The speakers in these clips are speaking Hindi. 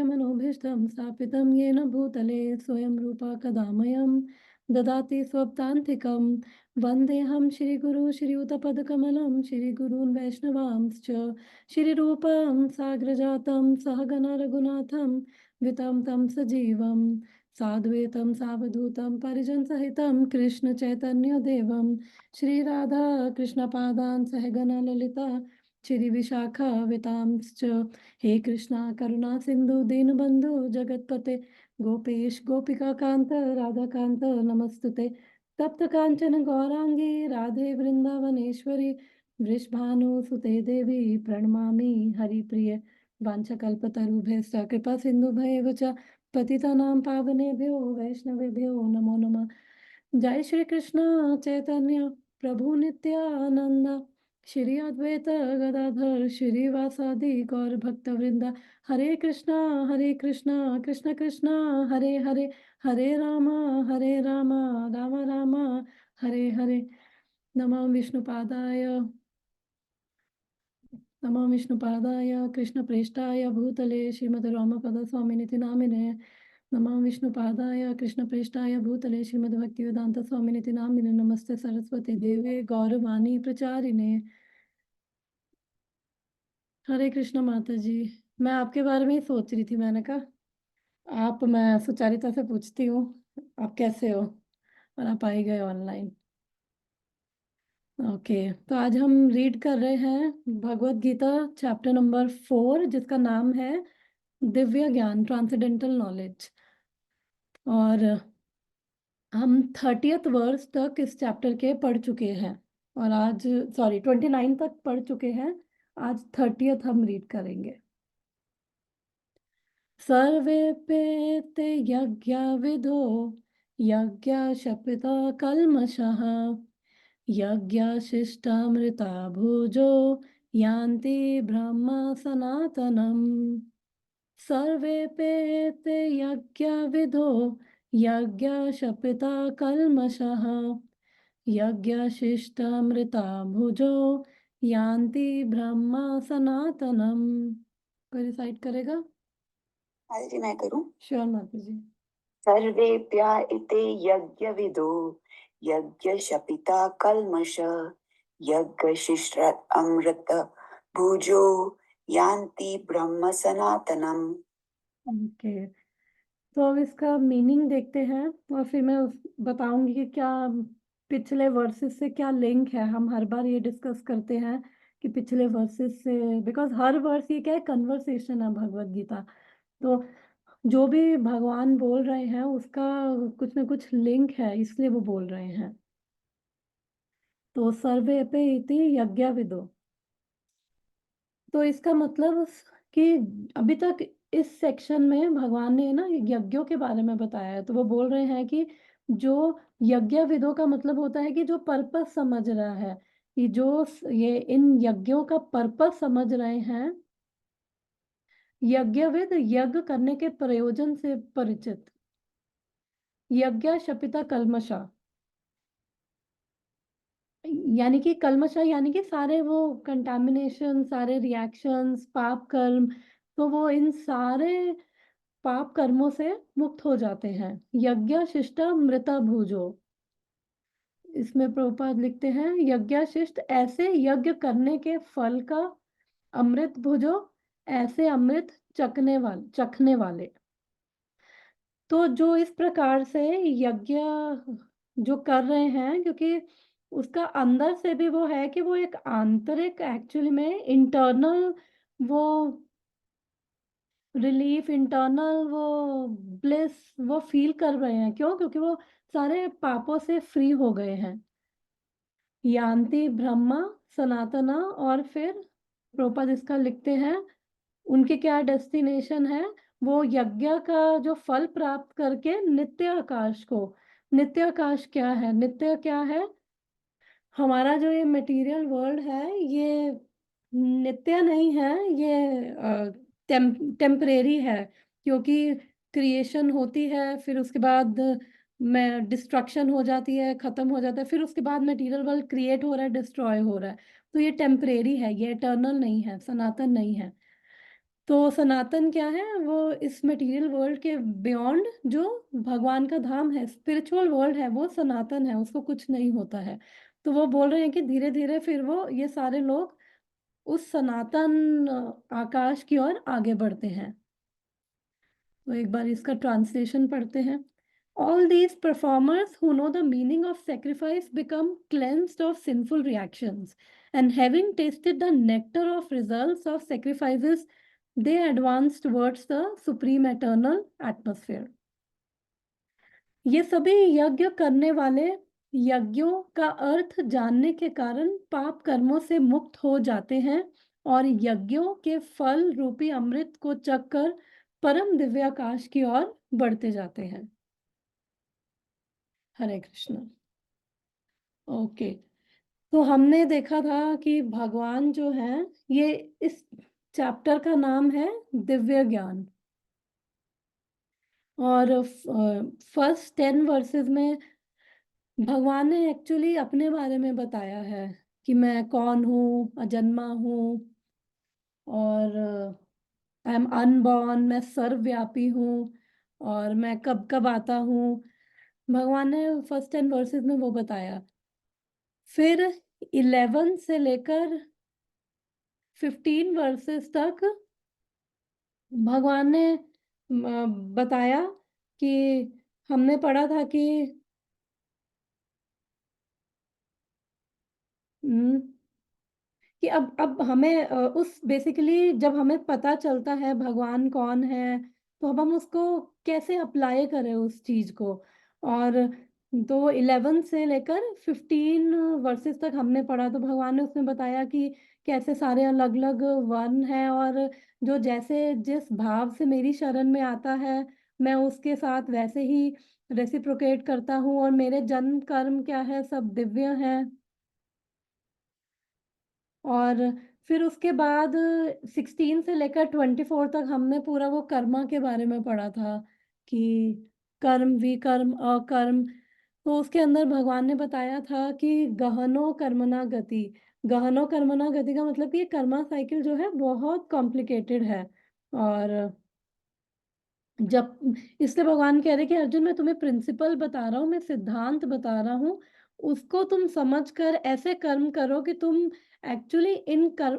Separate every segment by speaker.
Speaker 1: मनोभीष्टं स्थापितं येन भूतले स्वयं रूपा कदा मह्यं ददाति स्वपदान्तिकं। वन्देऽहं श्रीगुरु श्रीयुतपदकमलं श्रीगुरून् वैष्णवांश्च श्रीरूपं साग्रजातं सहगण रघुनाथं वितं तं सजीवं साद्वैतं सावधूतं परिजनसहितं कृष्णचैतन्यदेवं श्रीराधा कृष्णपादान् सहगण ललिता श्रीविशाखावितांश्च। हे कृष्णा करुणा सिंधु दीनबंधु जगतपते गोपेश गोपिका कांत राधा कांत नमस्तुते। तप्त कांचन गौरांगी राधे वृंदावनेश्वरी वृषभानुसुते देवी प्रणमामि हरिप्रिय। वाञ्छकल्पतरुभ्यश्च कृपा सिन्धुभ्येव च पतितानां पावनेभ्यो वैष्णवेभ्यो नमो नमः। जय श्री कृष्ण चैतन्य प्रभु नित्यानंद श्री अद्वैत गदाधर श्रीवासादि गौर भक्त वृंदा। हरे कृष्णा कृष्ण कृष्ण हरे हरे हरे राम राम राम हरे हरे। नमो विष्णुपादाय कृष्णप्रेष्ठाय भूतले श्रीमद् रामपद स्वामिनिति नामिने। नमो विष्णुपादाय कृष्णप्रेष्ठाय भूतले श्रीमद्भक्तिवेदांत स्वामिनिति नामिने। नमस्ते सरस्वती देवे गौरवाणी प्रचारिणे। हरे कृष्ण माता जी। मैं आपके बारे में ही सोच रही थी, मैंने कहा मैं सुचारिता से पूछती हूँ आप कैसे हो, और आप आ ही गए ऑनलाइन। ओके, तो आज हम रीड कर रहे हैं भगवत गीता चैप्टर नंबर 4 जिसका नाम है दिव्य ज्ञान ट्रांसेंडेंटल नॉलेज। और हम 30th वर्स तक इस चैप्टर के पढ़ चुके हैं, और आज 29 तक पढ़ चुके हैं। आज 30th हम रीड करेंगे। सर्वेऽप्येते यज्ञविदो यज्ञशपिता कल्मषः यज्ञशिष्टामृता भुजो यान्ति ब्रह्म सनातनम्। सर्वेऽप्येते यज्ञविदो यज्ञशपिता कल्मषः यज्ञशिष्टामृता भुजो यान्ति ब्रह्म सनातनम्। कोई रिसाइट करेगा?
Speaker 2: जी मैं करूं।
Speaker 1: श्योर माता जी।
Speaker 2: सर्वेप्या इते यज्ञविदो यज्ञशपिता कल्मष यज्ञशिष्ट अमृत भुजो यान्ति ब्रह्म सनातनम।
Speaker 1: ओके, तो अब इसका मीनिंग देखते हैं और फिर मैं बताऊंगी कि क्या पिछले वर्सेस से क्या लिंक है। हम हर बार ये डिस्कस करते हैं कि पिछले वर्सेस से, बिकॉज हर वर्स ये क्या है, कन्वर्सेशन है भगवत गीता। तो जो भी भगवान बोल रहे हैं उसका कुछ ना कुछ लिंक है, इसलिए वो बोल रहे हैं। तो सर्वे पे इति यज्ञविदो, तो इसका मतलब कि अभी तक इस सेक्शन में भगवान ने ना यज्ञों के बारे में बताया है। तो वो बोल रहे हैं कि जो यज्ञविदों का मतलब होता है कि जो पर्पस समझ रहा है, कि जो ये इन यज्ञों का पर्पस समझ रहे हैं। यज्ञविद यज्ञ करने के प्रयोजन से परिचित। यज्ञ शपिता कल्मषा, यानी कि कल्मषा यानी कि सारे वो कंटामिनेशन, सारे रिएक्शंस, पाप कर्म, तो वो इन सारे पाप कर्मों से मुक्त हो जाते हैं। यज्ञ शिष्टा मृता भुजो, इसमें प्रभुपाद लिखते हैं यज्ञ शिष्ट ऐसे यज्ञ करने के फल का, अमृत भुजो ऐसे अमृत चखने वाले। तो जो इस प्रकार से यज्ञ जो कर रहे हैं, क्योंकि उसका अंदर से भी वो है कि वो एक आंतरिक, एक्चुअली में इंटरनल वो रिलीफ, इंटरनल वो ब्लिस वो फील कर रहे हैं। क्यों? क्योंकि वो सारे पापों से फ्री हो गए हैं। यान्ति ब्रह्मा सनातना, और फिर प्रभुपाद इसका लिखते हैं उनके क्या डेस्टिनेशन है, वो यज्ञ का जो फल प्राप्त करके नित्य आकाश को। नित्य आकाश क्या है? नित्य क्या है? हमारा जो ये मटेरियल वर्ल्ड है ये नित्य नहीं है, ये टेम्परेरी है। क्योंकि क्रिएशन होती है, फिर उसके बाद में डिस्ट्रक्शन हो जाती है, खत्म हो जाता है, फिर उसके बाद मटेरियल वर्ल्ड क्रिएट हो रहा है, डिस्ट्रॉय हो रहा है। तो ये टेम्परेरी है, ये इटर्नल नहीं है, सनातन नहीं है। तो सनातन क्या है, वो इस मटेरियल वर्ल्ड के बियॉन्ड जो भगवान का धाम है, स्पिरिचुअल वर्ल्ड है, वो सनातन है, उसको कुछ नहीं होता है। तो वो बोल रहे हैं कि धीरे धीरे फिर वो ये सारे लोग उस सनातन आकाश की ओर आगे बढ़ते हैं। तो एक बार इसका ट्रांसलेशन पढ़ते हैं। All these performers who know the meaning of sacrifice become cleansed of sinful reactions, and having tasted the nectar of results of sacrifices, they advance towards the supreme eternal atmosphere. ये सभी यज्ञ करने वाले यज्ञों का अर्थ जानने के कारण पाप कर्मों से मुक्त हो जाते हैं और यज्ञों के फल रूपी अमृत को चखकर परम दिव्याकाश की ओर बढ़ते जाते हैं। हरे कृष्ण। ओके, तो हमने देखा था कि भगवान जो है, ये इस चैप्टर का नाम है दिव्य ज्ञान। और फर्स्ट 10 वर्सेस में भगवान ने एक्चुअली अपने बारे में बताया है कि मैं कौन हूँ, अजन्मा हूँ, और आई एम अनबॉर्न, मैं सर्वव्यापी हूँ, और मैं कब कब आता हूँ। भगवान ने फर्स्ट 10 वर्सेस में वो बताया। फिर 11 से लेकर 15 वर्सेस तक भगवान ने बताया कि हमने पढ़ा था कि हम्म, कि अब हमें उस बेसिकली जब हमें पता चलता है भगवान कौन है, तो अब हम उसको कैसे अप्लाई करें उस चीज को। और तो 11 से लेकर 15 वर्सेस तक हमने पढ़ा, तो भगवान ने उसमें बताया कि कैसे सारे अलग अलग वर्ण हैं, और जो जैसे जिस भाव से मेरी शरण में आता है, मैं उसके साथ वैसे ही रेसिप्रोकेट करता हूँ, और मेरे जन्म कर्म क्या है, सब दिव्य हैं। और फिर उसके बाद 16 से लेकर 24 तक हमने पूरा वो कर्मा के बारे में पढ़ा था कि कर्म, विकर्म, अकर्म। तो उसके अंदर भगवान ने बताया था कि गहनो कर्मणा गति। गहनो कर्मणा गति का मतलब कि ये कर्मा साइकिल जो है बहुत कॉम्प्लिकेटेड है। और जब इसलिए भगवान कह रहे कि अर्जुन, मैं तुम्हें प्रिंसिपल बता रहा हूँ, मैं सिद्धांत बता रहा हूँ, उसको तुम समझकर ऐसे कर्म करो कि तुम एक्चुअली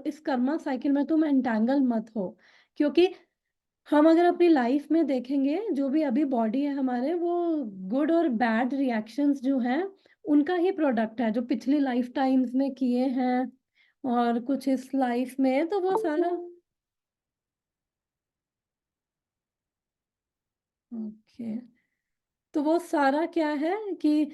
Speaker 1: इस कर्मा साइकिल में तुम एंटेंगल मत हो। क्योंकि हम अगर अपनी लाइफ में देखेंगे, जो भी अभी बॉडी है हमारे, वो गुड और बैड रिएक्शंस जो हैं उनका ही प्रोडक्ट है, जो पिछली लाइफ टाइम्स में किए हैं और कुछ इस लाइफ में, तो वो सारा ओके, तो वो सारा क्या है कि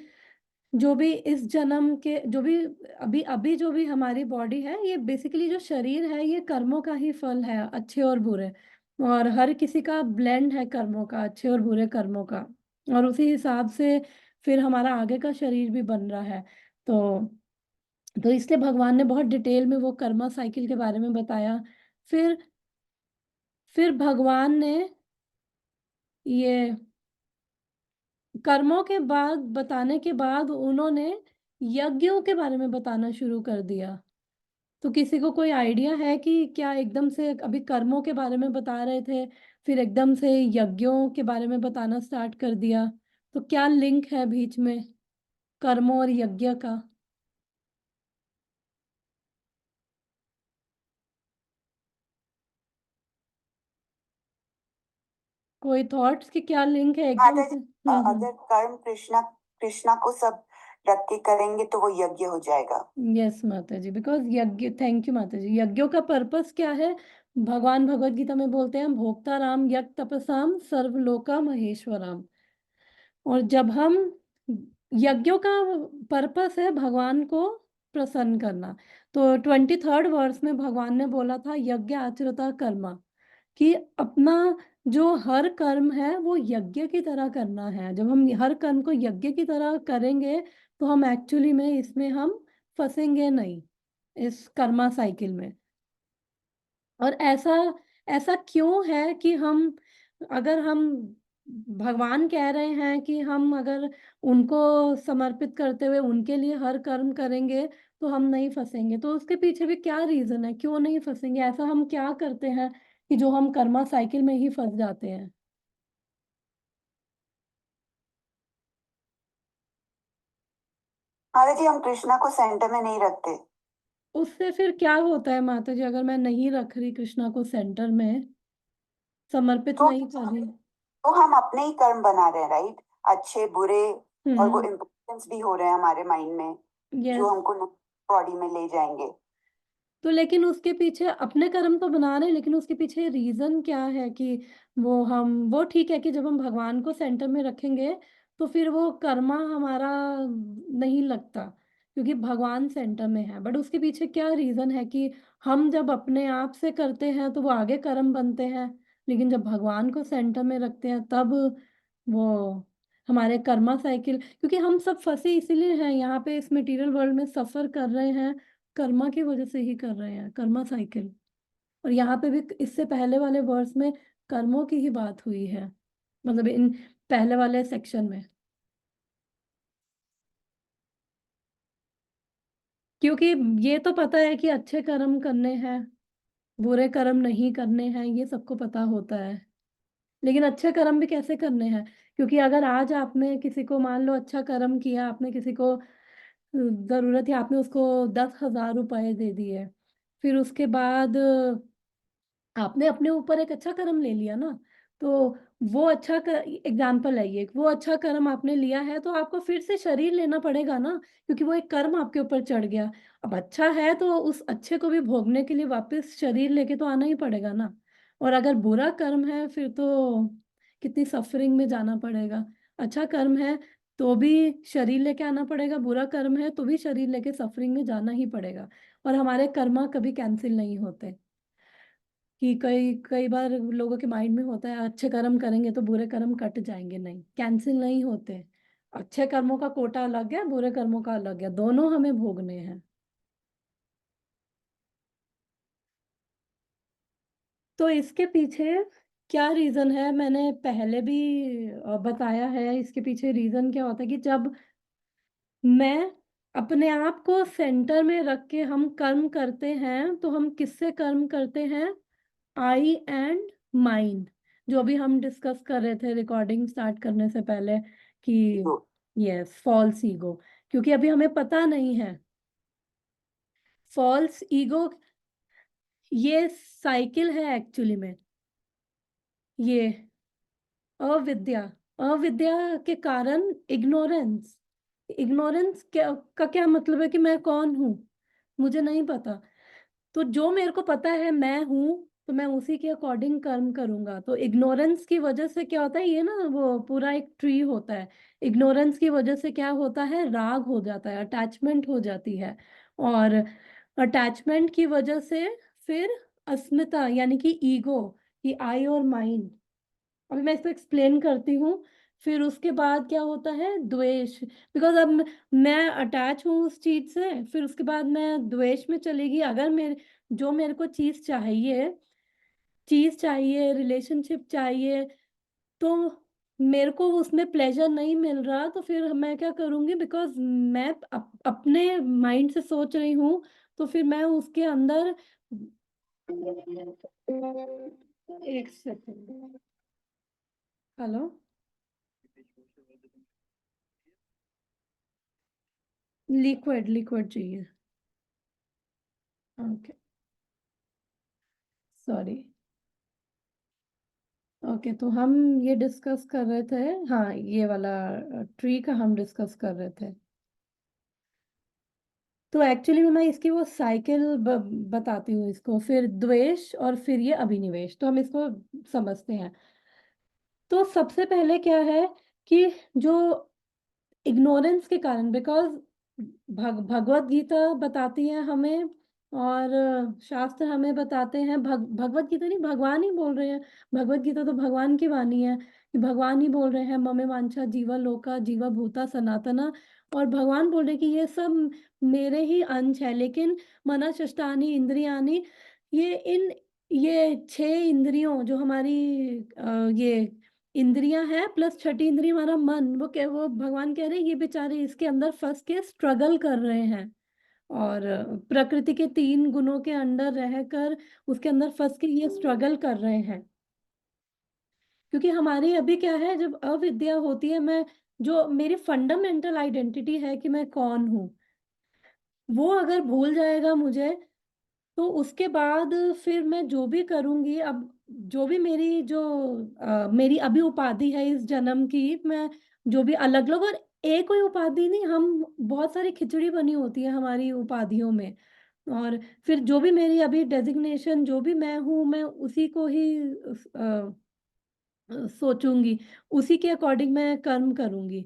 Speaker 1: जो भी इस जन्म के, जो भी अभी अभी जो भी हमारी बॉडी है, ये बेसिकली जो शरीर है, ये कर्मों का ही फल है, अच्छे और बुरे। और हर किसी का ब्लेंड है कर्मों का, अच्छे और बुरे कर्मों का, और उसी हिसाब से फिर हमारा आगे का शरीर भी बन रहा है। तो इसलिए भगवान ने बहुत डिटेल में वो कर्मा साइकिल के बारे में बताया। फिर फिर भगवान ने ये कर्मों के बाद बताने के बाद उन्होंने यज्ञों के बारे में बताना शुरू कर दिया। तो किसी को कोई आइडिया है कि क्या एकदम से अभी कर्मों के बारे में बता रहे थे, फिर एकदम से यज्ञों के बारे में बताना स्टार्ट कर दिया? तो क्या लिंक है बीच में कर्मों और यज्ञ का? कोई थॉट्स कि क्या लिंक है एकदम
Speaker 2: माता
Speaker 1: से?
Speaker 2: जी, अगर कर्म कृष्णा कृष्णा को सब रख के करेंगे तो वो यज्ञ हो जाएगा।
Speaker 1: यस माता जी, बिकॉज यज्ञ, थैंक यू माता जी, यज्ञों का पर्पस क्या है? भगवान भगवत गीता में बोलते हैं, भोक्ता राम यज्ञ तपसाम सर्वलोका महेश्वराम। और जब हम यज्ञों का पर्पस है भगवान को प्रसन्न करना। तो 23rd वर्ष में भगवान ने बोला था यज्ञ आचरता कर्मा, कि अपना जो हर कर्म है वो यज्ञ की तरह करना है। जब हम हर कर्म को यज्ञ की तरह करेंगे, तो हम एक्चुअली में इसमें हम फंसेंगे नहीं, इस कर्मा साइकिल में। और ऐसा ऐसा क्यों है कि हम, अगर हम भगवान कह रहे हैं कि हम अगर उनको समर्पित करते हुए उनके लिए हर कर्म करेंगे तो हम नहीं फंसेंगे। तो उसके पीछे भी क्या रीजन है, क्यों नहीं फंसेंगे? ऐसा हम क्या करते हैं कि जो हम कर्मा साइकिल में ही फंस जाते हैं?
Speaker 2: महाराज जी, हम कृष्णा को सेंटर में नहीं रखते।
Speaker 1: उससे फिर क्या होता है माता जी, अगर मैं नहीं रख रही कृष्णा को सेंटर में, समर्पित
Speaker 2: तो
Speaker 1: नहीं कर रही?
Speaker 2: हम अपने ही कर्म बना रहे हैं, राइट? अच्छे बुरे। और वो
Speaker 1: हम्म।
Speaker 2: इम्प्रेशंस भी हो रहे हैं हमारे माइंड में, जो
Speaker 1: यस।
Speaker 2: हमको बॉडी में ले जाएंगे।
Speaker 1: तो लेकिन उसके पीछे अपने कर्म तो बना रहे हैं, लेकिन उसके पीछे रीजन क्या है कि वो ठीक है कि जब हम भगवान को सेंटर में रखेंगे तो फिर वो कर्मा हमारा नहीं लगता, क्योंकि भगवान सेंटर में है। बट उसके पीछे क्या रीजन है कि हम जब अपने आप से करते हैं तो वो आगे कर्म बनते हैं, लेकिन जब भगवान को सेंटर में रखते हैं तब वो हमारे कर्मा साइकिल, क्योंकि हम सब फंसे इसीलिए हैं यहाँ पे इस मटेरियल वर्ल्ड में, सफर कर रहे हैं कर्मा की वजह से ही कर रहे हैं, कर्मा साइकिल। और यहाँ पे भी इससे पहले वाले वर्स में कर्मों की ही बात हुई है, मतलब इन पहले वाले सेक्शन में। क्योंकि ये तो पता है कि अच्छे कर्म करने हैं, बुरे कर्म नहीं करने हैं, ये सबको पता होता है। लेकिन अच्छे कर्म भी कैसे करने हैं? क्योंकि अगर आज आपने किसी को, मान लो अच्छा कर्म किया, आपने किसी को जरूरत है, आपने उसको 10,000 रुपए दे दिए, फिर उसके बाद आपने अपने ऊपर एक अच्छा कर्म ले लिया ना, तो वो अच्छा एग्जाम्पल है ये, वो अच्छा कर्म आपने लिया है तो आपको फिर से शरीर लेना पड़ेगा ना, क्योंकि वो एक कर्म आपके ऊपर चढ़ गया। अब अच्छा है तो उस अच्छे को भी भोगने के लिए वापस शरीर लेके तो आना ही पड़ेगा ना। और अगर बुरा कर्म है फिर तो कितनी सफरिंग में जाना पड़ेगा। अच्छा कर्म है तो भी शरीर लेके आना पड़ेगा, बुरा कर्म है तो भी शरीर लेके सफरिंग में जाना ही पड़ेगा। और हमारे कर्मा कभी कैंसिल नहीं होते। कि कई कई बार लोगों के माइंड में होता है अच्छे कर्म करेंगे तो बुरे कर्म कट जाएंगे, नहीं, कैंसिल नहीं होते। अच्छे कर्मों का कोटा अलग है, बुरे कर्मों का अलग है, दोनों हमें भोगने हैं। तो इसके पीछे क्या रीजन है, मैंने पहले भी बताया है। इसके पीछे रीजन क्या होता है कि जब मैं अपने आप को सेंटर में रख के हम कर्म करते हैं तो हम किससे कर्म करते हैं? आई एंड माइंड, जो अभी हम डिस्कस कर रहे थे रिकॉर्डिंग स्टार्ट करने से पहले कि
Speaker 2: तो
Speaker 1: यस, फॉल्स ईगो। क्योंकि अभी हमें पता नहीं है फॉल्स ईगो, ये साइकिल है एक्चुअली में। ये अविद्या, अविद्या के कारण इग्नोरेंस। इग्नोरेंस का क्या मतलब है कि मैं कौन हूँ, मुझे नहीं पता। तो जो मेरे को पता है मैं हूँ, तो मैं उसी के अकॉर्डिंग कर्म करूंगा। तो इग्नोरेंस की वजह से क्या होता है, ये ना वो पूरा एक ट्री होता है। इग्नोरेंस की वजह से क्या होता है, राग हो जाता है, अटैचमेंट हो जाती है। और अटैचमेंट की वजह से फिर अस्मिता, यानी कि ईगो, कि आई और माइंड। अभी मैं इसको एक्सप्लेन करती हूँ। फिर उसके बाद क्या होता है, द्वेष। बिकॉज अब मैं अटैच हूँ उस चीज से, फिर उसके बाद मैं द्वेष में चलेगी। अगर मेरे जो मेरे को चीज चाहिए, रिलेशनशिप चाहिए, तो मेरे को उसमें प्लेजर नहीं मिल रहा, तो फिर मैं क्या करूंगी? बिकॉज मैं अपने माइंड से सोच रही हूँ, तो फिर मैं उसके अंदर, एक सेकेंड, हेलो, लिक्विड लिक्विड चाहिए। Okay, sorry. ओके, तो हम ये डिस्कस कर रहे थे, हाँ, ये वाला ट्री का हम डिस्कस कर रहे थे। तो एक्चुअली में मैं इसकी वो साइकिल बताती हूँ इसको, फिर द्वेष और फिर ये अभिनिवेश, तो हम इसको समझते हैं। तो सबसे पहले क्या है कि जो इग्नोरेंस के कारण, बिकॉज भगवत गीता बताती है हमें, और शास्त्र हमें बताते हैं, भगवत गीता नहीं, भगवान ही बोल रहे हैं। भगवत गीता तो भगवान की वाणी है, कि भगवान ही बोल रहे हैं ममे वांछा जीवा लोका जीवा भूता सनातना। और भगवान बोल रहे हैं कि ये सब मेरे ही अंश है, लेकिन मना शष्टानी इंद्रियानी, ये 6 इंद्रियों जो हमारी ये इंद्रियां हैं प्लस छठी इंद्रिय हमारा मन, वो भगवान कह रहे हैं ये बेचारे इसके अंदर फंस के स्ट्रगल कर रहे हैं, और प्रकृति के 3 गुणों के अंडर रहकर उसके अंदर फंस के ये स्ट्रगल कर रहे हैं। क्योंकि हमारी अभी क्या है, जब अविद्या होती है, मैं जो मेरी फंडामेंटल आइडेंटिटी है कि मैं कौन हूँ, वो अगर भूल जाएगा मुझे, तो उसके बाद फिर मैं जो भी करूंगी, अब जो भी मेरी अभी उपाधि है इस जन्म की, मैं जो भी अलग अलग, और एक कोई उपाधि नहीं, हम बहुत सारी खिचड़ी बनी होती है हमारी उपाधियों में, और फिर जो भी मेरी अभी डेजिग्नेशन, जो भी मैं हूँ, मैं उसी को ही सोचूंगी, उसी के अकॉर्डिंग मैं कर्म करूंगी।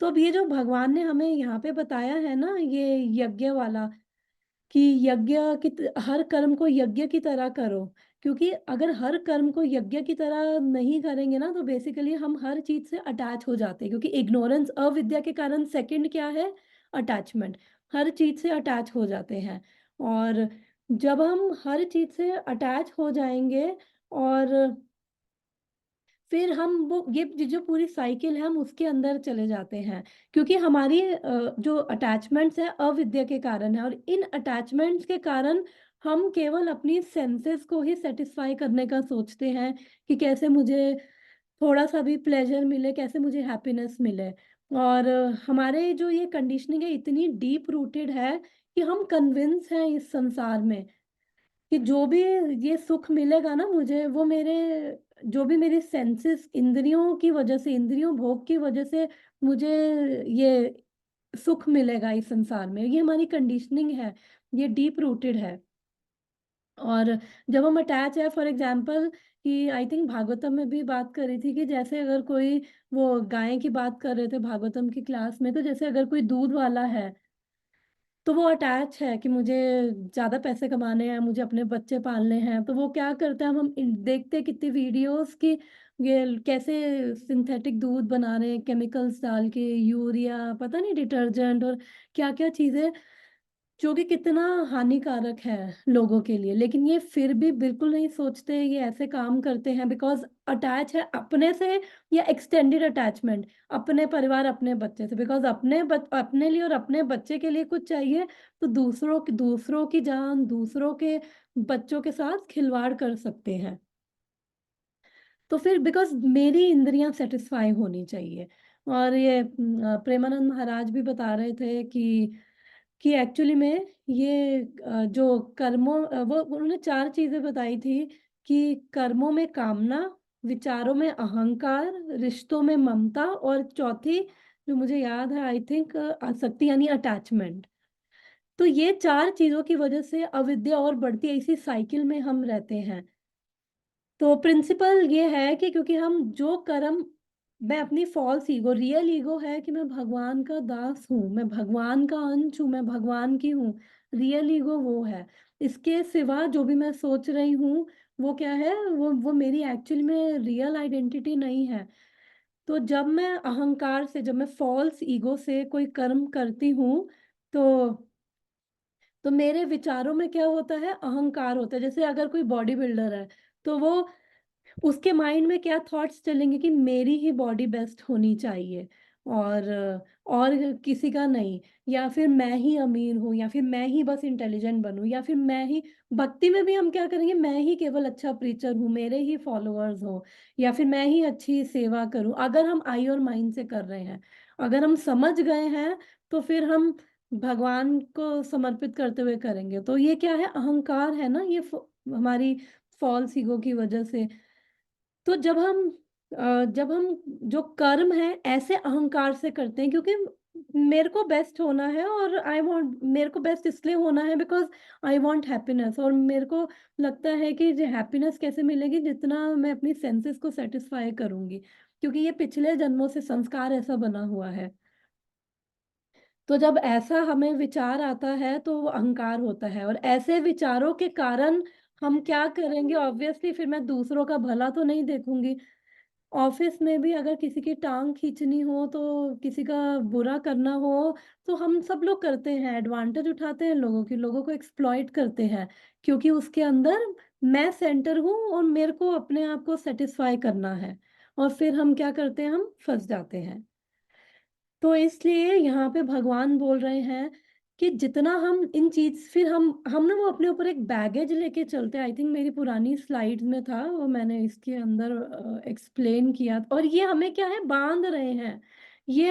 Speaker 1: तो अब ये जो भगवान ने हमें यहाँ पे बताया है ना, ये यज्ञ वाला, कि हर कर्म को यज्ञ की तरह करो, क्योंकि अगर हर कर्म को यज्ञ की तरह नहीं करेंगे ना, तो बेसिकली हम हर चीज से अटैच हो जाते हैं, क्योंकि इग्नोरेंस, अविद्या के कारण सेकंड क्या है, अटैचमेंट, हर चीज से अटैच हो जाते हैं। और जब हम हर चीज से अटैच हो जाएंगे, और फिर हम वो ये जो पूरी साइकिल है, हम उसके अंदर चले जाते हैं, क्योंकि हमारी जो अटैचमेंट्स है अविद्या के कारण है, और इन अटैचमेंट्स के कारण हम केवल अपनी सेंसेस को ही सेटिस्फाई करने का सोचते हैं, कि कैसे मुझे थोड़ा सा भी प्लेजर मिले, कैसे मुझे हैप्पीनेस मिले। और हमारे जो ये कंडीशनिंग है इतनी डीप रूटेड है, कि हम कन्विंस हैं इस संसार में कि जो भी ये सुख मिलेगा ना मुझे, वो मेरे जो भी मेरी सेंसेस, इंद्रियों की वजह से, इंद्रियों भोग की वजह से मुझे ये सुख मिलेगा इस संसार में, ये हमारी कंडीशनिंग है, ये डीप रूटेड है। और जब हम अटैच है, फॉर एग्जाम्पल, कि आई थिंक भागवतम में भी बात करी थी, कि जैसे अगर कोई, वो गाय की बात कर रहे थे भागवतम की क्लास में, तो जैसे अगर कोई दूध वाला है, तो वो अटैच है कि मुझे ज्यादा पैसे कमाने हैं, मुझे अपने बच्चे पालने हैं, तो वो क्या करता है, देखते हैं कितनी वीडियोस की, ये कैसे सिंथेटिक दूध बना रहे हैं, केमिकल्स डाल के, यूरिया, पता नहीं डिटर्जेंट और क्या क्या चीजें, जो कि कितना हानिकारक है लोगों के लिए, लेकिन ये फिर भी बिल्कुल नहीं सोचते, ये ऐसे काम करते हैं बिकॉज अटैच है अपने से, या एक्सटेंडेड अटैचमेंट अपने परिवार, अपने बच्चे से, बिकॉज अपने लिए और अपने बच्चे के लिए कुछ चाहिए, तो दूसरों की जान, दूसरों के बच्चों के साथ खिलवाड़ कर सकते हैं। तो फिर बिकॉज मेरी इंद्रियां सेटिस्फाई होनी चाहिए। और ये प्रेमानंद महाराज भी बता रहे थे कि एक्चुअली में ये जो वो उन्होंने 4 चीजें बताई थी, कि कर्मों में कामना, विचारों में अहंकार, रिश्तों में ममता, और चौथी जो मुझे याद है, आई थिंक आसक्ति, यानी अटैचमेंट। तो ये 4 चीजों की वजह से अविद्या और बढ़ती है, इसी साइकिल में हम रहते हैं। तो प्रिंसिपल ये है कि क्योंकि हम जो कर्म, मैं अपनी फॉल्स ईगो, रियल ईगो है कि मैं भगवान का दास हूँ, मैं भगवान का अंश हूँ, मैं भगवान की हूँ, रियल ईगो वो है। इसके सिवा जो भी मैं सोच रही हूँ, वो क्या है, वो मेरी एक्चुअल में रियल आइडेंटिटी नहीं है। तो जब मैं फॉल्स ईगो से कोई कर्म करती हूँ, तो मेरे विचारों में क्या होता है, अहंकार होता है। जैसे अगर कोई बॉडी बिल्डर है, तो वो, उसके माइंड में क्या थॉट्स चलेंगे, कि मेरी ही बॉडी बेस्ट होनी चाहिए, और किसी का नहीं, या फिर मैं ही अमीर हूँ, या फिर मैं ही बस इंटेलिजेंट बनूं, या फिर मैं ही, भक्ति में भी हम क्या करेंगे, मैं ही केवल अच्छा प्रीचर हूँ, मेरे ही फॉलोअर्स हो, या फिर मैं ही अच्छी सेवा करूं, अगर हम आई और माइंड से कर रहे हैं। अगर हम समझ गए हैं, तो फिर हम भगवान को समर्पित करते हुए करेंगे। तो ये क्या है, अहंकार है ना, हमारी फॉल्स ईगो की वजह से। तो जब हम जो कर्म है ऐसे अहंकार से करते हैं, क्योंकि मेरे को बेस्ट होना है, और मेरे को बेस्ट इसलिए होना है बिकॉज आई वांट हैप्पीनेस, और मेरे को लगता है कि जो हैप्पीनेस कैसे मिलेगी, जितना मैं अपनी सेंसेस को सेटिस्फाई करूंगी, क्योंकि ये पिछले जन्मों से संस्कार ऐसा बना हुआ है। तो जब ऐसा हमें विचार आता है, तो वो अहंकार होता है, और ऐसे विचारों के कारण हम क्या करेंगे, ऑब्वियसली फिर मैं दूसरों का भला तो नहीं देखूंगी। ऑफिस में भी अगर किसी की टांग खींचनी हो, तो किसी का बुरा करना हो, तो हम सब लोग करते हैं, एडवांटेज उठाते हैं लोगों की, लोगों को एक्सप्लॉइट करते हैं, क्योंकि उसके अंदर मैं सेंटर हूँ, और मेरे को अपने आप को सेटिस्फाई करना है। और फिर हम क्या करते हैं, हम फंस जाते हैं। तो इसलिए यहाँ पे भगवान बोल रहे हैं कि जितना हम इन चीज, फिर हम ना वो अपने ऊपर एक बैगेज लेके चलते हैं। आई थिंक मेरी पुरानी स्लाइड्स में था वो, मैंने इसके अंदर एक्सप्लेन किया। और ये हमें क्या है, बांध रहे हैं। ये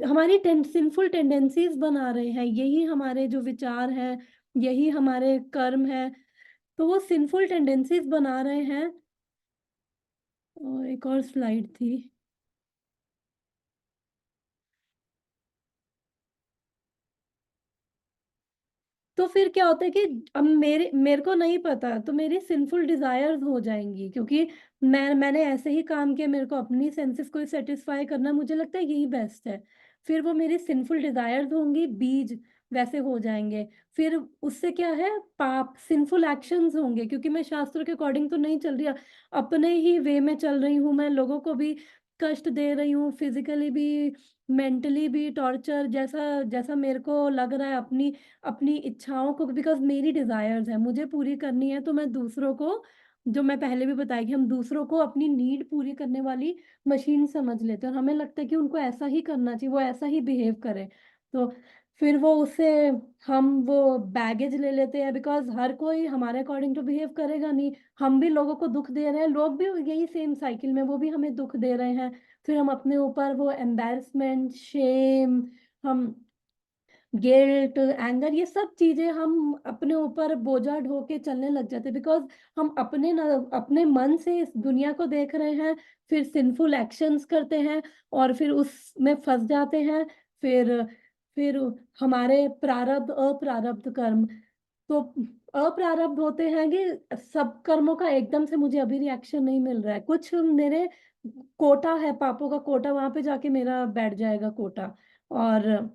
Speaker 1: हमारी सिंफुल टेंडेंसीज बना रहे हैं, यही हमारे जो विचार हैं, यही हमारे कर्म है। तो वो सिंफुल टेंडेंसीज बना रहे हैं। और एक और स्लाइड थी। तो फिर क्या होता है कि अब मेरे को नहीं पता, तो मेरी सिंफुल डिजायर्स हो जाएंगी, क्योंकि मैंने ऐसे ही काम किया, मेरे को अपनी सेंसेस को सेटिस्फाई करना मुझे लगता है यही बेस्ट है। फिर वो मेरी सिंफुल डिजायर्स होंगी, बीज वैसे हो जाएंगे। फिर उससे क्या है, पाप, सिंफुल एक्शंस होंगे, क्योंकि मैं शास्त्रों के अकॉर्डिंग तो नहीं चल रही, अपने ही वे में चल रही हूँ। मैं लोगों को भी कष्ट दे रही हूँ, फिजिकली भी, मेंटली भी टॉर्चर, जैसा जैसा मेरे को लग रहा है, अपनी अपनी इच्छाओं को, बिकॉज मेरी डिजायर्स है, मुझे पूरी करनी है। तो मैं दूसरों को, जो मैं पहले भी बताई कि हम दूसरों को अपनी नीड पूरी करने वाली मशीन समझ लेते हैं, और हमें लगता है कि उनको ऐसा ही करना चाहिए, वो ऐसा ही बिहेव करे। तो फिर वो उससे हम वो बैगेज ले लेते हैं, बिकॉज हर कोई हमारे अकॉर्डिंग तो बिहेव करेगा नहीं। हम भी लोगों को दुख दे रहे हैं, लोग भी यही सेम साइकिल में, वो भी हमें दुख दे रहे हैं। फिर हम अपने ऊपर वो एम्बैरसमेंट, शेम, हम गिल्ट, एंगर, ये सब चीजें हम अपने ऊपर बोझा ढो के चलने लग जाते हैं, बिकॉज हम अपने मन से इस दुनिया को देख रहे हैं। फिर सिंफुल एक्शंस करते हैं, और फिर उसमें फंस जाते हैं। फिर फिर हमारे प्रारब्ध, अप्रारब्ध कर्म। तो अप्रारब्ध होते हैं कि सब कर्मों का एकदम से मुझे अभी रिएक्शन नहीं मिल रहा है, कुछ मेरे कोटा है, पापों का कोटा, वहां पे जाके मेरा बैठ जाएगा कोटा। और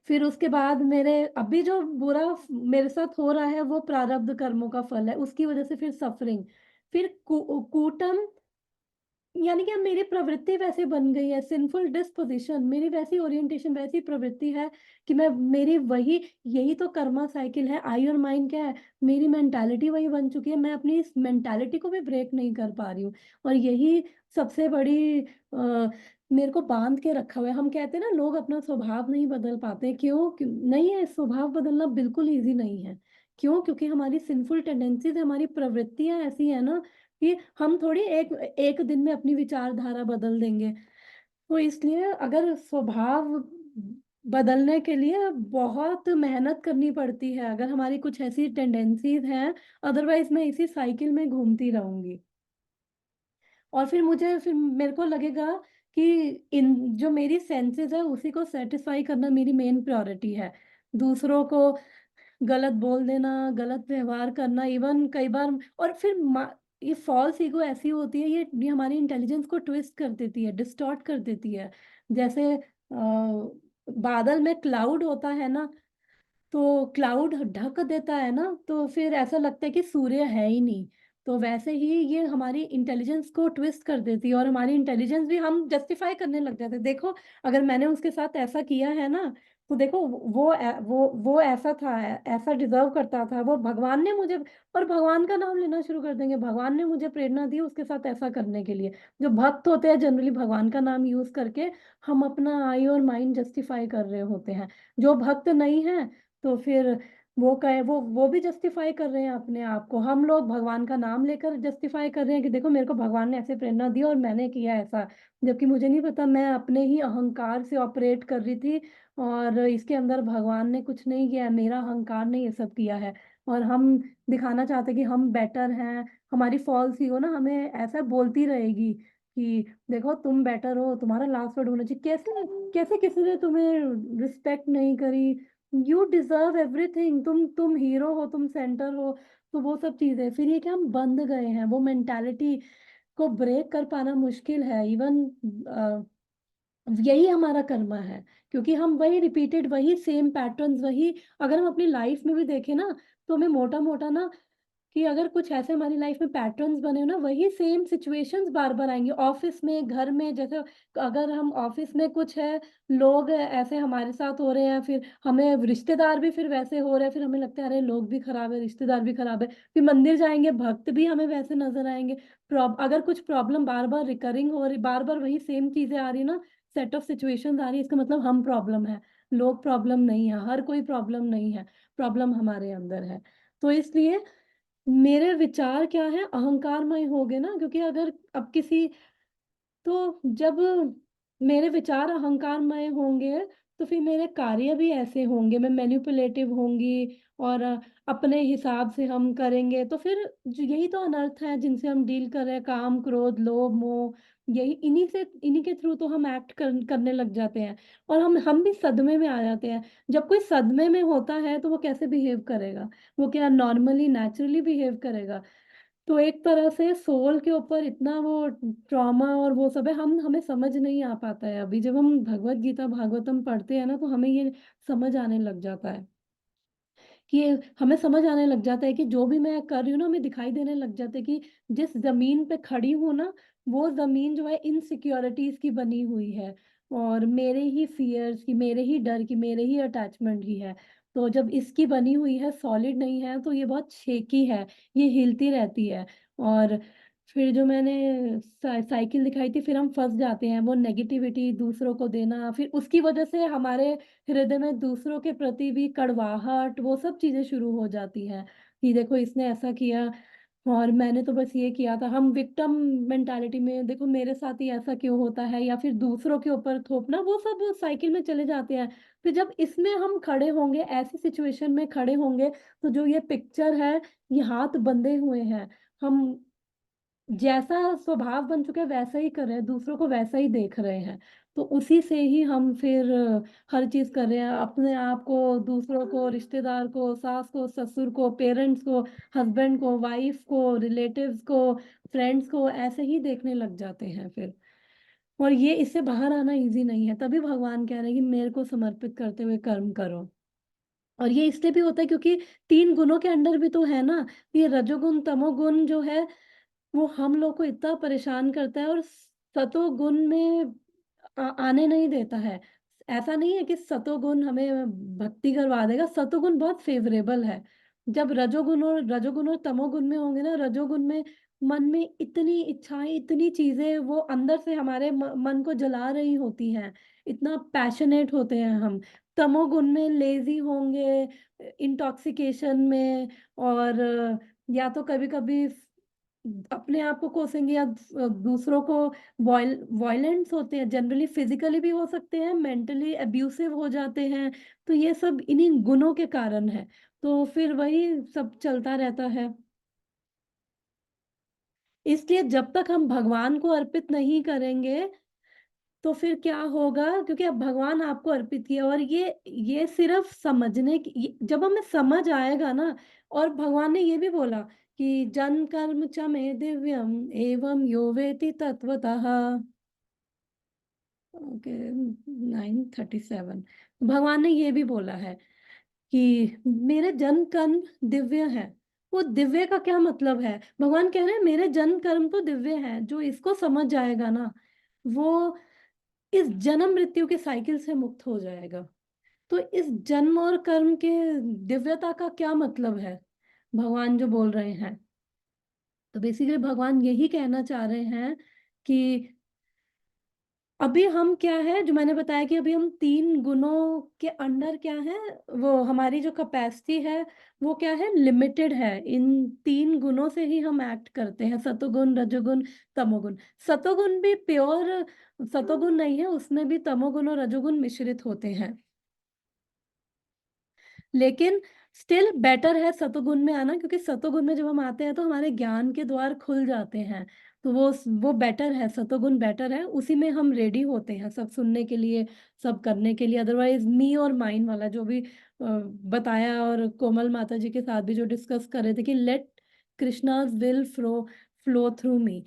Speaker 1: फिर उसके बाद मेरे अभी जो बुरा मेरे साथ हो रहा है, वो प्रारब्ध कर्मों का फल है, उसकी वजह से फिर सफरिंग। फिर कूटम, यानी कि अब मेरी प्रवृत्ति वैसे बन गई है, सिंफुल डिस्पोजिशन, मेरी वैसी ओरिएंटेशन, वैसी प्रवृत्ति है कि मैं, मेरी वही, यही तो कर्मा साइकिल है। आई और माइंड क्या है, मेरी मेंटालिटी वही बन चुकी है, मैं अपनी इस मेंटालिटी को भी ब्रेक नहीं कर पा रही हूँ। और यही सबसे बड़ी मेरे को बांध के रखा हुआ है। हम कहते हैं ना, लोग अपना स्वभाव नहीं बदल पाते, नहीं है, स्वभाव बदलना बिल्कुल ईजी नहीं है। क्यों? क्योंकि हमारी सिंफुल टेंडेंसीज, हमारी प्रवृत्तियां ऐसी है ना, कि हम थोड़ी एक एक दिन में अपनी विचारधारा बदल देंगे। तो इसलिए अगर स्वभाव बदलने के लिए बहुत मेहनत करनी पड़ती है, अगर हमारी कुछ ऐसी टेंडेंसीज हैं। अदरवाइज मैं इसी साइकिल में घूमती रहूंगी। और फिर मेरे को लगेगा कि इन जो मेरी सेंसेस है, उसी को सेटिस्फाई करना मेरी मेन प्रायोरिटी है। दूसरों को गलत बोल देना, गलत व्यवहार करना, इवन कई बार, और फिर ये फॉल्स ईगो ऐसी होती है, ये हमारी इंटेलिजेंस को ट्विस्ट कर देती है, डिस्टॉर्ट कर देती है। जैसे बादल में क्लाउड होता है ना, तो क्लाउड ढक देता है ना, तो फिर ऐसा लगता है कि सूर्य है ही नहीं। तो वैसे ही ये हमारी इंटेलिजेंस को ट्विस्ट कर देती है, और हमारी इंटेलिजेंस भी हम जस्टिफाई करने लग जाते हैं। देखो, अगर मैंने उसके साथ ऐसा किया है ना, तो देखो वो ऐसा था, ऐसा डिजर्व करता था, वो भगवान ने मुझे, और भगवान का नाम लेना शुरू कर देंगे, भगवान ने मुझे प्रेरणा दी उसके साथ ऐसा करने के लिए। जो भक्त होते हैं, जनरली भगवान का नाम यूज करके हम अपना आई और माइंड जस्टिफाई कर रहे होते हैं। जो भक्त नहीं है, तो फिर वो कहे, वो भी जस्टिफाई कर रहे हैं अपने आप को। हम लोग भगवान का नाम लेकर जस्टिफाई कर रहे हैं कि देखो, मेरे को भगवान ने ऐसे प्रेरणा दी और मैंने किया ऐसा, जबकि मुझे नहीं पता, मैं अपने ही अहंकार से ऑपरेट कर रही थी। और इसके अंदर भगवान ने कुछ नहीं किया है, मेरा अहंकार ने ये सब किया है। और हम दिखाना चाहते हैं कि हम बेटर हैं। हमारी फॉल्स ईगो ना हमें ऐसा बोलती रहेगी कि देखो, तुम बेटर हो, तुम्हारा लास्ट वर्ड होना चाहिए। कैसे कैसे किसी ने तुम्हें रिस्पेक्ट नहीं करी, यू डिजर्व एवरीथिंग, तुम हीरो हो, तुम सेंटर हो। तो वो सब चीजें, फिर ये कि हम बंध गए हैं, वो मेंटालिटी को ब्रेक कर पाना मुश्किल है। इवन यही हमारा कर्मा है, क्योंकि हम वही रिपीटेड, वही सेम पैटर्न्स, वही, अगर हम अपनी लाइफ में भी देखें ना, तो हमें मोटा मोटा ना कि अगर कुछ ऐसे हमारी लाइफ में पैटर्न्स बने हो ना, वही सेम सिचुएशंस बार बार आएंगे, ऑफिस में, घर में। जैसे अगर हम ऑफिस में कुछ है, लोग ऐसे हमारे साथ हो रहे हैं, फिर हमें रिश्तेदार भी फिर वैसे हो रहे हैं, फिर हमें लगता है अरे लोग भी खराब है, रिश्तेदार भी खराब है। फिर मंदिर जाएंगे, भक्त भी हमें वैसे नजर आएंगे। अगर कुछ प्रॉब्लम बार बार रिकरिंग हो रही, बार बार वही सेम चीजें आ रही ना, सेट ऑफ सिचुएशंस आ रही है, इसका मतलब हम प्रॉब्लम है। लोग प्रॉब्लम नहीं है, हर कोई प्रॉब्लम नहीं है, प्रॉब्लम हमारे अंदर है। तो इसलिए मेरे विचार क्या है, अहंकारमय हो गए ना, क्योंकि अगर अब किसी, तो जब मेरे विचार अहंकारमय होंगे, तो फिर मेरे कार्य भी ऐसे होंगे, मैं मैनिपुलेटिव होंगी, और अपने हिसाब से हम करेंगे, तो फिर यही तो अनर्थ है जिनसे हम डील कर रहे हैं, काम, क्रोध, लोभ, मोह। यही इन्हीं के थ्रू तो हम एक्ट करने लग जाते हैं, और हम भी सदमे में आ जाते हैं। जब कोई सदमे में होता है तो वो कैसे बिहेव करेगा? वो क्या नॉर्मली नेचुरली बिहेव करेगा? तो एक तरह से सोल के ऊपर इतना वो ट्रॉमा और वो सब है, हम हमें समझ नहीं आ पाता है। अभी जब हम भगवत गीता भागवतम पढ़ते हैं ना, तो हमें ये समझ आने लग जाता है कि हमें समझ आने लग जाता है कि जो भी मैं कर रही हूँ ना, हमें दिखाई देने लग जाता है कि जिस जमीन पे खड़ी हूँ ना, वो जमीन जो है इनसिक्योरिटीज की बनी हुई है, और मेरे ही फियर्स की, मेरे ही डर की, मेरे ही अटैचमेंट की है। तो जब इसकी बनी हुई है, सॉलिड नहीं है, तो ये बहुत शेकी है, ये हिलती रहती है। और फिर जो मैंने साइकिल दिखाई थी, फिर हम फंस जाते हैं, वो नेगेटिविटी दूसरों को देना, फिर उसकी वजह से हमारे हृदय में दूसरों के प्रति भी कड़वाहट, वो सब चीजें शुरू हो जाती हैं कि देखो इसने ऐसा किया और मैंने तो बस ये किया था। हम विक्टिम मेंटालिटी में, देखो मेरे साथ ही ऐसा क्यों होता है, या फिर दूसरों के ऊपर थोपना, वो सब साइकिल में चले जाते हैं। फिर जब इसमें हम खड़े होंगे, ऐसी सिचुएशन में खड़े होंगे, तो जो ये पिक्चर है, ये हाथ बंधे हुए हैं, हम जैसा स्वभाव बन चुका है वैसा ही कर रहे हैं, दूसरों को वैसा ही देख रहे हैं। तो उसी से ही हम फिर हर चीज कर रहे हैं, अपने आप को, दूसरों को, रिश्तेदार को, सास को, ससुर को, पेरेंट्स को, हस्बैंड को, वाइफ को, रिलेटिव्स को, फ्रेंड्स को, ऐसे ही देखने लग जाते हैं फिर। और ये, इससे बाहर आना इजी नहीं है, तभी भगवान कह रहे हैं कि मेरे को समर्पित करते हुए कर्म करो। और ये इसलिए भी होता है क्योंकि तीन गुणों के अंडर भी तो है ना, ये रजोगुण तमोगुण जो है, वो हम लोग को इतना परेशान करता है, और सतोगुण में आने नहीं देता है। ऐसा नहीं है कि सतोगुण हमें भक्ति करवा देगा, सतोगुण बहुत फेवरेबल है। जब रजोगुण और तमोगुण में होंगे ना, रजोगुण में मन में इतनी इच्छाएं, इतनी चीजें वो अंदर से हमारे मन को जला रही होती हैं, इतना पैशनेट होते हैं हम। तमोगुण में लेजी होंगे, इंटॉक्सिकेशन में, और या तो कभी कभी अपने आप को कोसेंगे, या दूसरों को, वायलेंस होते हैं, जनरली फिजिकली भी हो सकते हैं, मेंटली अब्यूसिव हो जाते हैं। तो ये सब इन्हीं गुणों के कारण है, तो फिर वही सब चलता रहता है। इसलिए जब तक हम भगवान को अर्पित नहीं करेंगे, तो फिर क्या होगा, क्योंकि अब भगवान आपको अर्पित किया, और ये सिर्फ समझने की, जब हमें समझ आएगा ना। और भगवान ने ये भी बोला कि जन कर्म च मे दिव्यम एवं यो वेति तत्वतः। ओके, 9:37। भगवान ने ये भी बोला है कि मेरे जन कर्म दिव्य है। वो दिव्य का क्या मतलब है? भगवान कह रहे हैं मेरे जन कर्म तो दिव्य है, जो इसको समझ जाएगा ना, वो इस जन्म मृत्यु के साइकिल से मुक्त हो जाएगा। तो इस जन्म और कर्म के दिव्यता का क्या मतलब है, भगवान जो बोल रहे हैं? तो बेसिकली भगवान यही कहना चाह रहे हैं कि अभी हम क्या है, जो मैंने बताया कि अभी हम तीन गुणों के अंडर क्या है, वो हमारी जो कैपेसिटी है, वो क्या है, लिमिटेड है। इन तीन गुणों से ही हम एक्ट करते हैं, सतोगुण, रजोगुण, तमोगुण। सतोगुण भी प्योर सतोगुण नहीं है, उसमें भी तमोगुण और रजोगुण मिश्रित होते हैं, लेकिन स्टिल बेटर है सतोगुण में आना, क्योंकि सतोगुण में जब हम आते हैं तो हमारे ज्ञान के द्वार खुल जाते हैं। तो वो बेटर है, सतोगुण बेटर है, उसी में हम रेडी होते हैं सब सुनने के लिए, सब करने के लिए। अदरवाइज मी और माइन वाला जो भी बताया, और कोमल माता जी के साथ भी जो डिस्कस कर रहे थे कि let Krishna's will flow through me.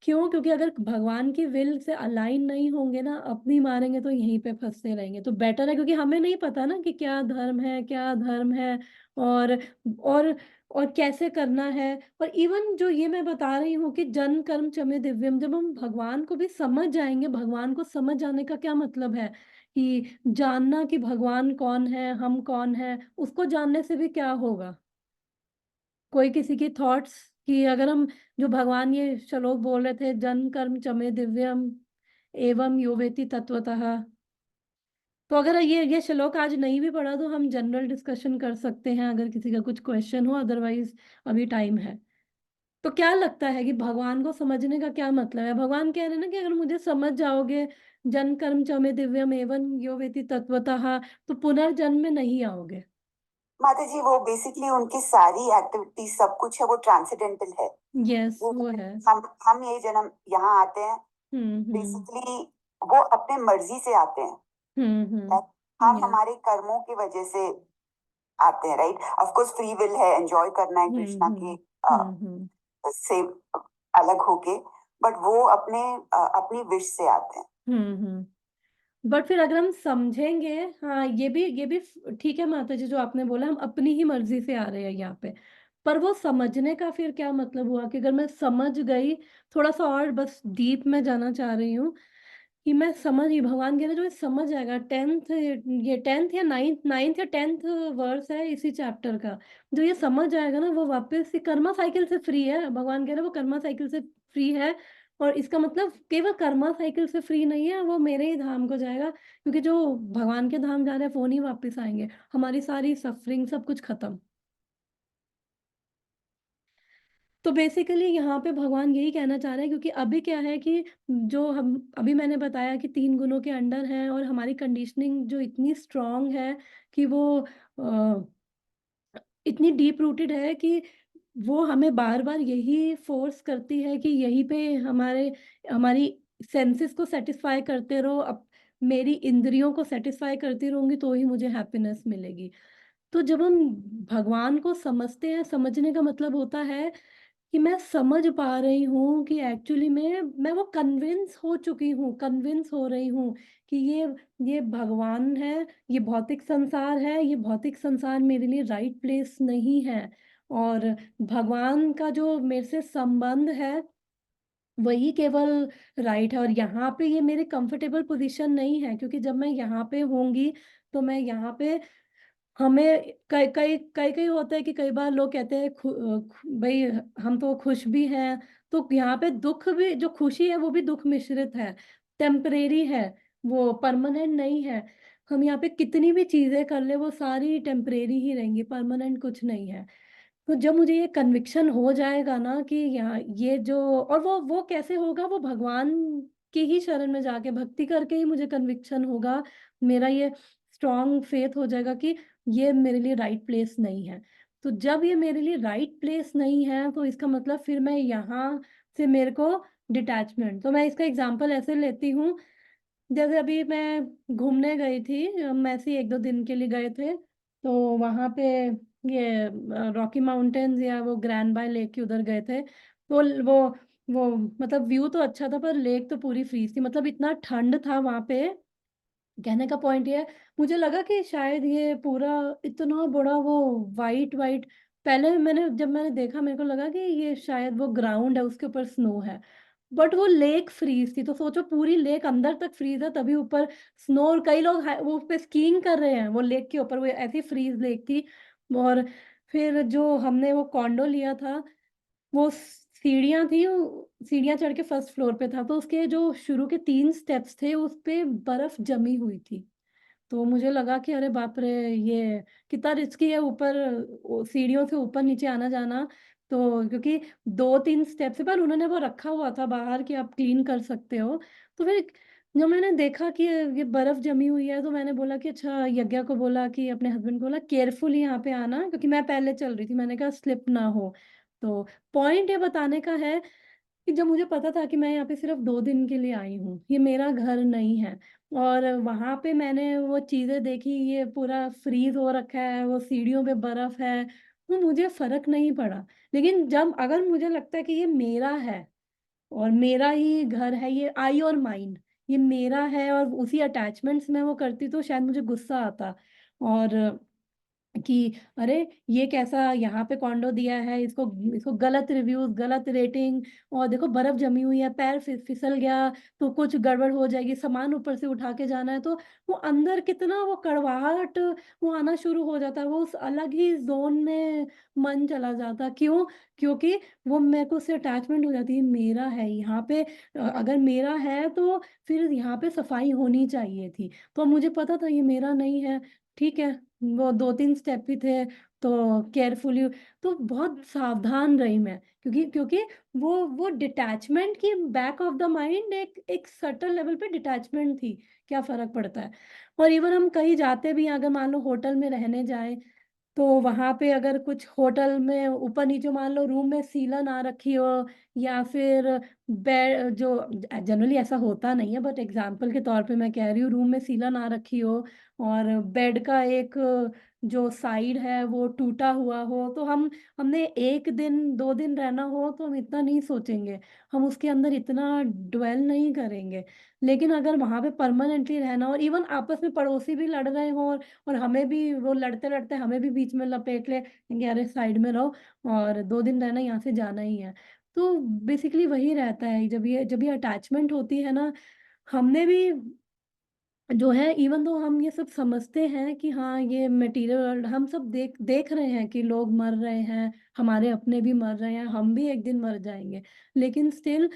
Speaker 1: क्यों? क्योंकि अगर भगवान की विल से अलाइन नहीं होंगे ना, अपनी मारेंगे, तो यहीं पे फंसते रहेंगे। तो बेटर है, क्योंकि हमें नहीं पता ना कि क्या धर्म है, क्या धर्म है। और और और कैसे करना है। और इवन जो ये मैं बता रही हूँ कि जन कर्म चमे दिव्यम, जब हम भगवान को भी समझ जाएंगे, भगवान को समझ जाने का क्या मतलब है कि जानना कि भगवान कौन है, हम कौन है, उसको जानने से भी क्या होगा। कोई किसी की थॉट्स कि अगर हम, जो भगवान ये श्लोक बोल रहे थे, जन कर्म चमे दिव्यम एवं यो वेति तत्वतः, तो अगर ये श्लोक आज नहीं भी पढ़ा तो हम जनरल डिस्कशन कर सकते हैं अगर किसी का कुछ क्वेश्चन हो, अदरवाइज अभी टाइम है। तो क्या लगता है कि भगवान को समझने का क्या मतलब है? भगवान कह रहे हैं ना कि अगर मुझे समझ जाओगे, जन कर्म चमे दिव्यम एवं यो वेति तत्वतः, तो पुनर्जन्म में नहीं आओगे।
Speaker 2: माता जी, वो बेसिकली उनकी सारी एक्टिविटी सब कुछ है वो ट्रांसेंडेंटल है।
Speaker 1: यस
Speaker 2: वो
Speaker 1: वो है।
Speaker 2: हम ये जन्म यहाँ आते हैं,
Speaker 1: हम्म।
Speaker 2: बेसिकली वो अपने मर्जी से आते हैं। Like, हम
Speaker 1: यस।
Speaker 2: हमारे कर्मों की वजह से आते हैं, right? Of course free will है, एंजॉय करना है कृष्णा के
Speaker 1: हम्म।
Speaker 2: से अलग होके, बट वो अपने अपनी विश से आते हैं।
Speaker 1: बट फिर अगर हम समझेंगे, हाँ ये भी ठीक है माता जी, जो आपने बोला हम अपनी ही मर्जी से आ रहे हैं यहाँ पे, पर वो समझने का फिर क्या मतलब हुआ कि अगर मैं समझ गई, थोड़ा सा और बस डीप में जाना चाह रही हूँ कि मैं समझ गई, भगवान कह रहे हैं, जो ये समझ जाएगा, टेंथ या नाइन्थ या टेंथ वर्स है इसी चैप्टर का, जो ये समझ जाएगा ना, वो वापस से कर्मा साइकिल से फ्री है। भगवान कह रहे हैं वो कर्मा साइकिल से फ्री है, और इसका मतलब केवल कर्मा साइकिल से फ्री नहीं है, वो मेरे ही धाम को जाएगा, क्योंकि जो भगवान के धाम जा रहे हैं वो नहीं वापस आएंगे, हमारी सारी सफरिंग सब कुछ खत्म। तो बेसिकली यहाँ पे भगवान यही कहना चाह रहे हैं, क्योंकि अभी क्या है कि जो हम अभी मैंने बताया कि 3 गुणों के अंडर हैं, और हमारी कंडीशनिंग जो इतनी स्ट्रांग है कि वो इतनी डीप रूटेड है कि वो हमें बार बार यही फोर्स करती है कि यहीं पे हमारी सेंसेस को सेटिस्फाई करते रहो, अब मेरी इंद्रियों को सेटिस्फाई करती रहूंगी तो ही मुझे हैप्पीनेस मिलेगी। तो जब हम भगवान को समझते हैं, समझने का मतलब होता है कि मैं समझ पा रही हूँ कि एक्चुअली मैं वो कन्विंस हो रही हूँ कि ये भगवान है, ये भौतिक संसार है, ये भौतिक संसार मेरे लिए राइट प्लेस नहीं है, और भगवान का जो मेरे से संबंध है वही केवल राइट है। और यहाँ पे ये मेरे कंफर्टेबल पोजीशन नहीं है, क्योंकि जब मैं यहाँ पे होंगी तो मैं यहाँ पे, हमें कई कई कई कई होता है कि कई बार लोग कहते हैं भाई हम तो खुश भी हैं, तो यहाँ पे दुख भी, जो खुशी है वो भी दुख मिश्रित है, टेम्परेरी है, वो परमानेंट नहीं है। हम यहाँ पे कितनी भी चीजें कर ले वो सारी टेम्परेरी ही रहेंगी, परमानेंट कुछ नहीं है। तो जब मुझे ये कन्विक्शन हो जाएगा ना कि यहाँ ये जो, और वो कैसे होगा, वो भगवान की ही शरण में जाके भक्ति करके ही मुझे कन्विक्शन होगा, मेरा ये स्ट्रॉन्ग फेथ हो जाएगा कि ये मेरे लिए राइट प्लेस नहीं है। तो जब ये मेरे लिए राइट प्लेस नहीं है तो इसका मतलब फिर मैं यहाँ से मेरे को डिटैचमेंट, तो मैं इसका एग्जांपल ऐसे लेती हूँ, जैसे अभी मैं घूमने गई थी, हम ऐसे ही 1-2 दिन के लिए गए थे, तो वहाँ पे ये रॉकी माउंटेन्स या वो ग्रैंड बाय लेक के उधर गए थे, तो वो मतलब व्यू तो अच्छा था पर लेक तो पूरी फ्रीज थी, मतलब इतना ठंड था वहाँ पे। कहने का पॉइंट ये है, मुझे लगा कि शायद ये पूरा इतना बड़ा वो वाइट वाइट, पहले जब मैंने देखा मेरे को लगा कि ये शायद वो ग्राउंड है उसके ऊपर स्नो है, बट वो लेक फ्रीज थी, तो सोचो पूरी लेक अंदर तक फ्रीज है, तभी ऊपर स्नो, और कई लोग वो पे स्कीइंग कर रहे हैं वो लेक के ऊपर, वो ऐसी फ्रीज लेक थी। और फिर जो हमने वो कॉन्डो लिया था, वो सीढ़ियां थी, सीढ़ियां चढ़ के फर्स्ट फ्लोर पे था, तो उसके जो शुरू के 3 स्टेप्स थे उस पे बर्फ जमी हुई थी। तो मुझे लगा कि अरे बाप रे, ये कितना रिस्की है ऊपर, सीढ़ियों से ऊपर नीचे आना जाना। तो क्योंकि 2-3 स्टेप से, पर उन्होंने वो रखा हुआ था बाहर कि आप क्लीन कर सकते हो। तो फिर जब मैंने देखा कि ये बर्फ जमी हुई है, तो मैंने बोला कि अच्छा, यज्ञा को बोला कि अपने हस्बैंड को बोला केयरफुली यहाँ पे आना, क्योंकि मैं पहले चल रही थी, मैंने कहा स्लिप ना हो। तो पॉइंट ये बताने का है कि जब मुझे पता था कि मैं यहाँ पे सिर्फ 2 दिन के लिए आई हूँ, ये मेरा घर नहीं है, और वहां पे मैंने वो चीजें देखी, ये पूरा फ्रीज हो रखा है, वो सीढ़ियों पे बर्फ है, वो मुझे फर्क नहीं पड़ा। लेकिन जब अगर मुझे लगता है कि ये मेरा है और मेरा ही घर है, ये आई और माइंड, ये मेरा है, और उसी अटैचमेंट्स में वो करती, तो शायद मुझे गुस्सा आता, और कि अरे ये कैसा यहाँ पे कॉन्डो दिया है, इसको इसको गलत रिव्यूज, गलत रेटिंग, और देखो बर्फ जमी हुई है, पैर फिसल गया तो कुछ गड़बड़ हो जाएगी, सामान ऊपर से उठा के जाना है, तो वो अंदर कितना वो कड़वाहट वो आना शुरू हो जाता है, वो उस अलग ही जोन में मन चला जाता। क्यों? क्योंकि वो मेरे को उससे अटैचमेंट हो जाती है, मेरा है यहाँ पे, अगर मेरा है तो फिर यहाँ पे सफाई होनी चाहिए थी, तो मुझे पता था ये मेरा नहीं है। ठीक है, वो 2-3 स्टेप भी थे, तो केयरफुली, तो बहुत सावधान रही मैं, क्योंकि क्योंकि वो डिटैचमेंट की बैक ऑफ द माइंड एक एक सटल लेवल पे डिटैचमेंट थी, क्या फर्क पड़ता है। और इवन हम कहीं जाते भी हैं, अगर मान लो होटल में रहने जाए, तो वहां पे अगर कुछ होटल में ऊपर नीचे मान लो रूम में सीलन ना रखी हो, या फिर बेड, जो जनरली ऐसा होता नहीं है बट एग्जाम्पल के तौर पे मैं कह रही हूँ, रूम में सीलन ना रखी हो और बेड का एक जो साइड है वो टूटा हुआ हो, तो हमने 1 दिन 2 दिन रहना हो तो हम इतना नहीं सोचेंगे, हम उसके अंदर इतना ड्वेल नहीं करेंगे। लेकिन अगर वहां पे परमानेंटली रहना, और इवन आपस में पड़ोसी भी लड़ रहे हो और हमें भी वो लड़ते लड़ते हमें भी बीच में लपेट ले, कहेंगे अरे साइड में रहो, और 2 दिन रहना, यहाँ से जाना ही है। तो बेसिकली वही रहता है, जब ये अटैचमेंट होती है ना, हमने भी जो है, इवन तो हम ये सब समझते हैं कि हाँ ये मटेरियल, हम सब देख देख रहे हैं कि लोग मर रहे हैं, हमारे अपने भी मर रहे हैं, हम भी एक दिन मर जाएंगे, लेकिन स्टिल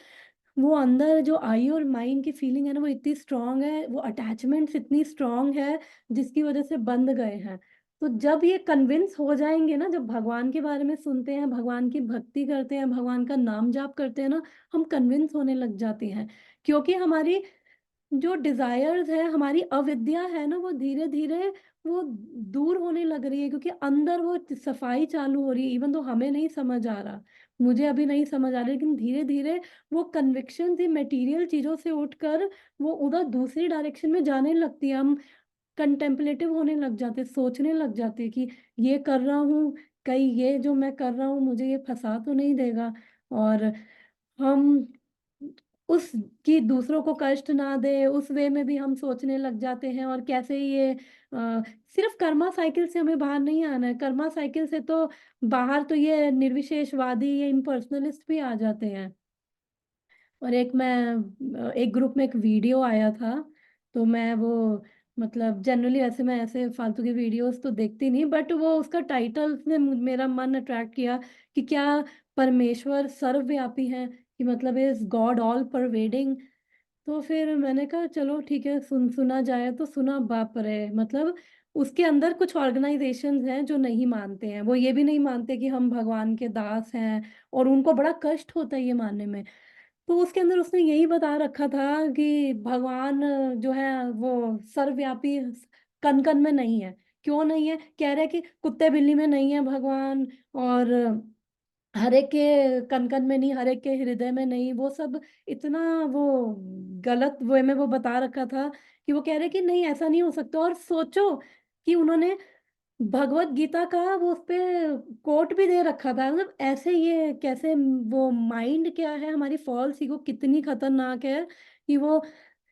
Speaker 1: वो अंदर जो आई और माइंड की फीलिंग है ना, वो इतनी स्ट्रांग है, वो अटैचमेंट्स इतनी स्ट्रांग है, जिसकी वजह से बंध गए हैं। तो जब ये कन्विंस हो जाएंगे ना, जब भगवान के बारे में सुनते हैं, भगवान की भक्ति करते हैं, भगवान का नाम जाप करते हैं ना, हम कन्विंस होने लग जाते हैं, क्योंकि हमारी जो डिजायर्स है, हमारी अविद्या है ना, वो धीरे धीरे वो दूर होने लग रही है, क्योंकि अंदर वो सफाई चालू हो रही है। इवन तो हमें नहीं समझ आ रहा, मुझे अभी नहीं समझ आ रहा, लेकिन धीरे धीरे वो कन्विक्शन थी मटेरियल चीजों से उठकर वो उधर दूसरी डायरेक्शन में जाने लगती है। हम कंटेम्पलेटिव होने लग जाते, सोचने लग जाते कि ये कर रहा हूँ, कहीं ये जो मैं कर रहा हूँ मुझे ये फंसा तो नहीं देगा, और हम उसकी दूसरों को कष्ट ना दे उस वे में भी हम सोचने लग जाते हैं। और कैसे ये सिर्फ कर्मा साइकिल से हमें बाहर नहीं आना है, कर्मा साइकिल से तो बाहर तो ये निर्विशेषवादी, ये इम्पर्सनलिस्ट भी आ जाते हैं। और एक ग्रुप में एक वीडियो आया था, तो मैं वो, मतलब जनरली ऐसे मैं ऐसे फालतू की वीडियोस तो देखती नहीं, बट वो उसका टाइटल ने मेरा मन अट्रैक्ट किया कि क्या परमेश्वर सर्वव्यापी है, कि मतलब इज गॉड ऑल परवेडिंग। तो फिर मैंने कहा चलो ठीक है, सुना जाए, तो सुना, बाप रे, मतलब उसके अंदर कुछ ऑर्गेनाइजेशंस हैं जो नहीं मानते हैं, वो ये भी नहीं मानते कि हम भगवान के दास हैं, और उनको बड़ा कष्ट होता है ये मानने में। तो उसके अंदर उसने यही बता रखा था कि भगवान जो है वो सर्वव्यापी कण कण में नहीं है। क्यों नहीं है? कह रहे कि कुत्ते बिल्ली में नहीं है भगवान, और हर एक के कण कण में नहीं, हर एक के हृदय में नहीं, वो सब इतना वो गलत वे में वो बता रखा था कि वो कह रहे कि नहीं ऐसा नहीं हो सकता। और सोचो कि उन्होंने भगवत गीता का वो उस पे कोट भी दे रखा था, मतलब ऐसे ये कैसे, वो माइंड क्या है, हमारी फॉल्स ईगो कितनी खतरनाक है कि वो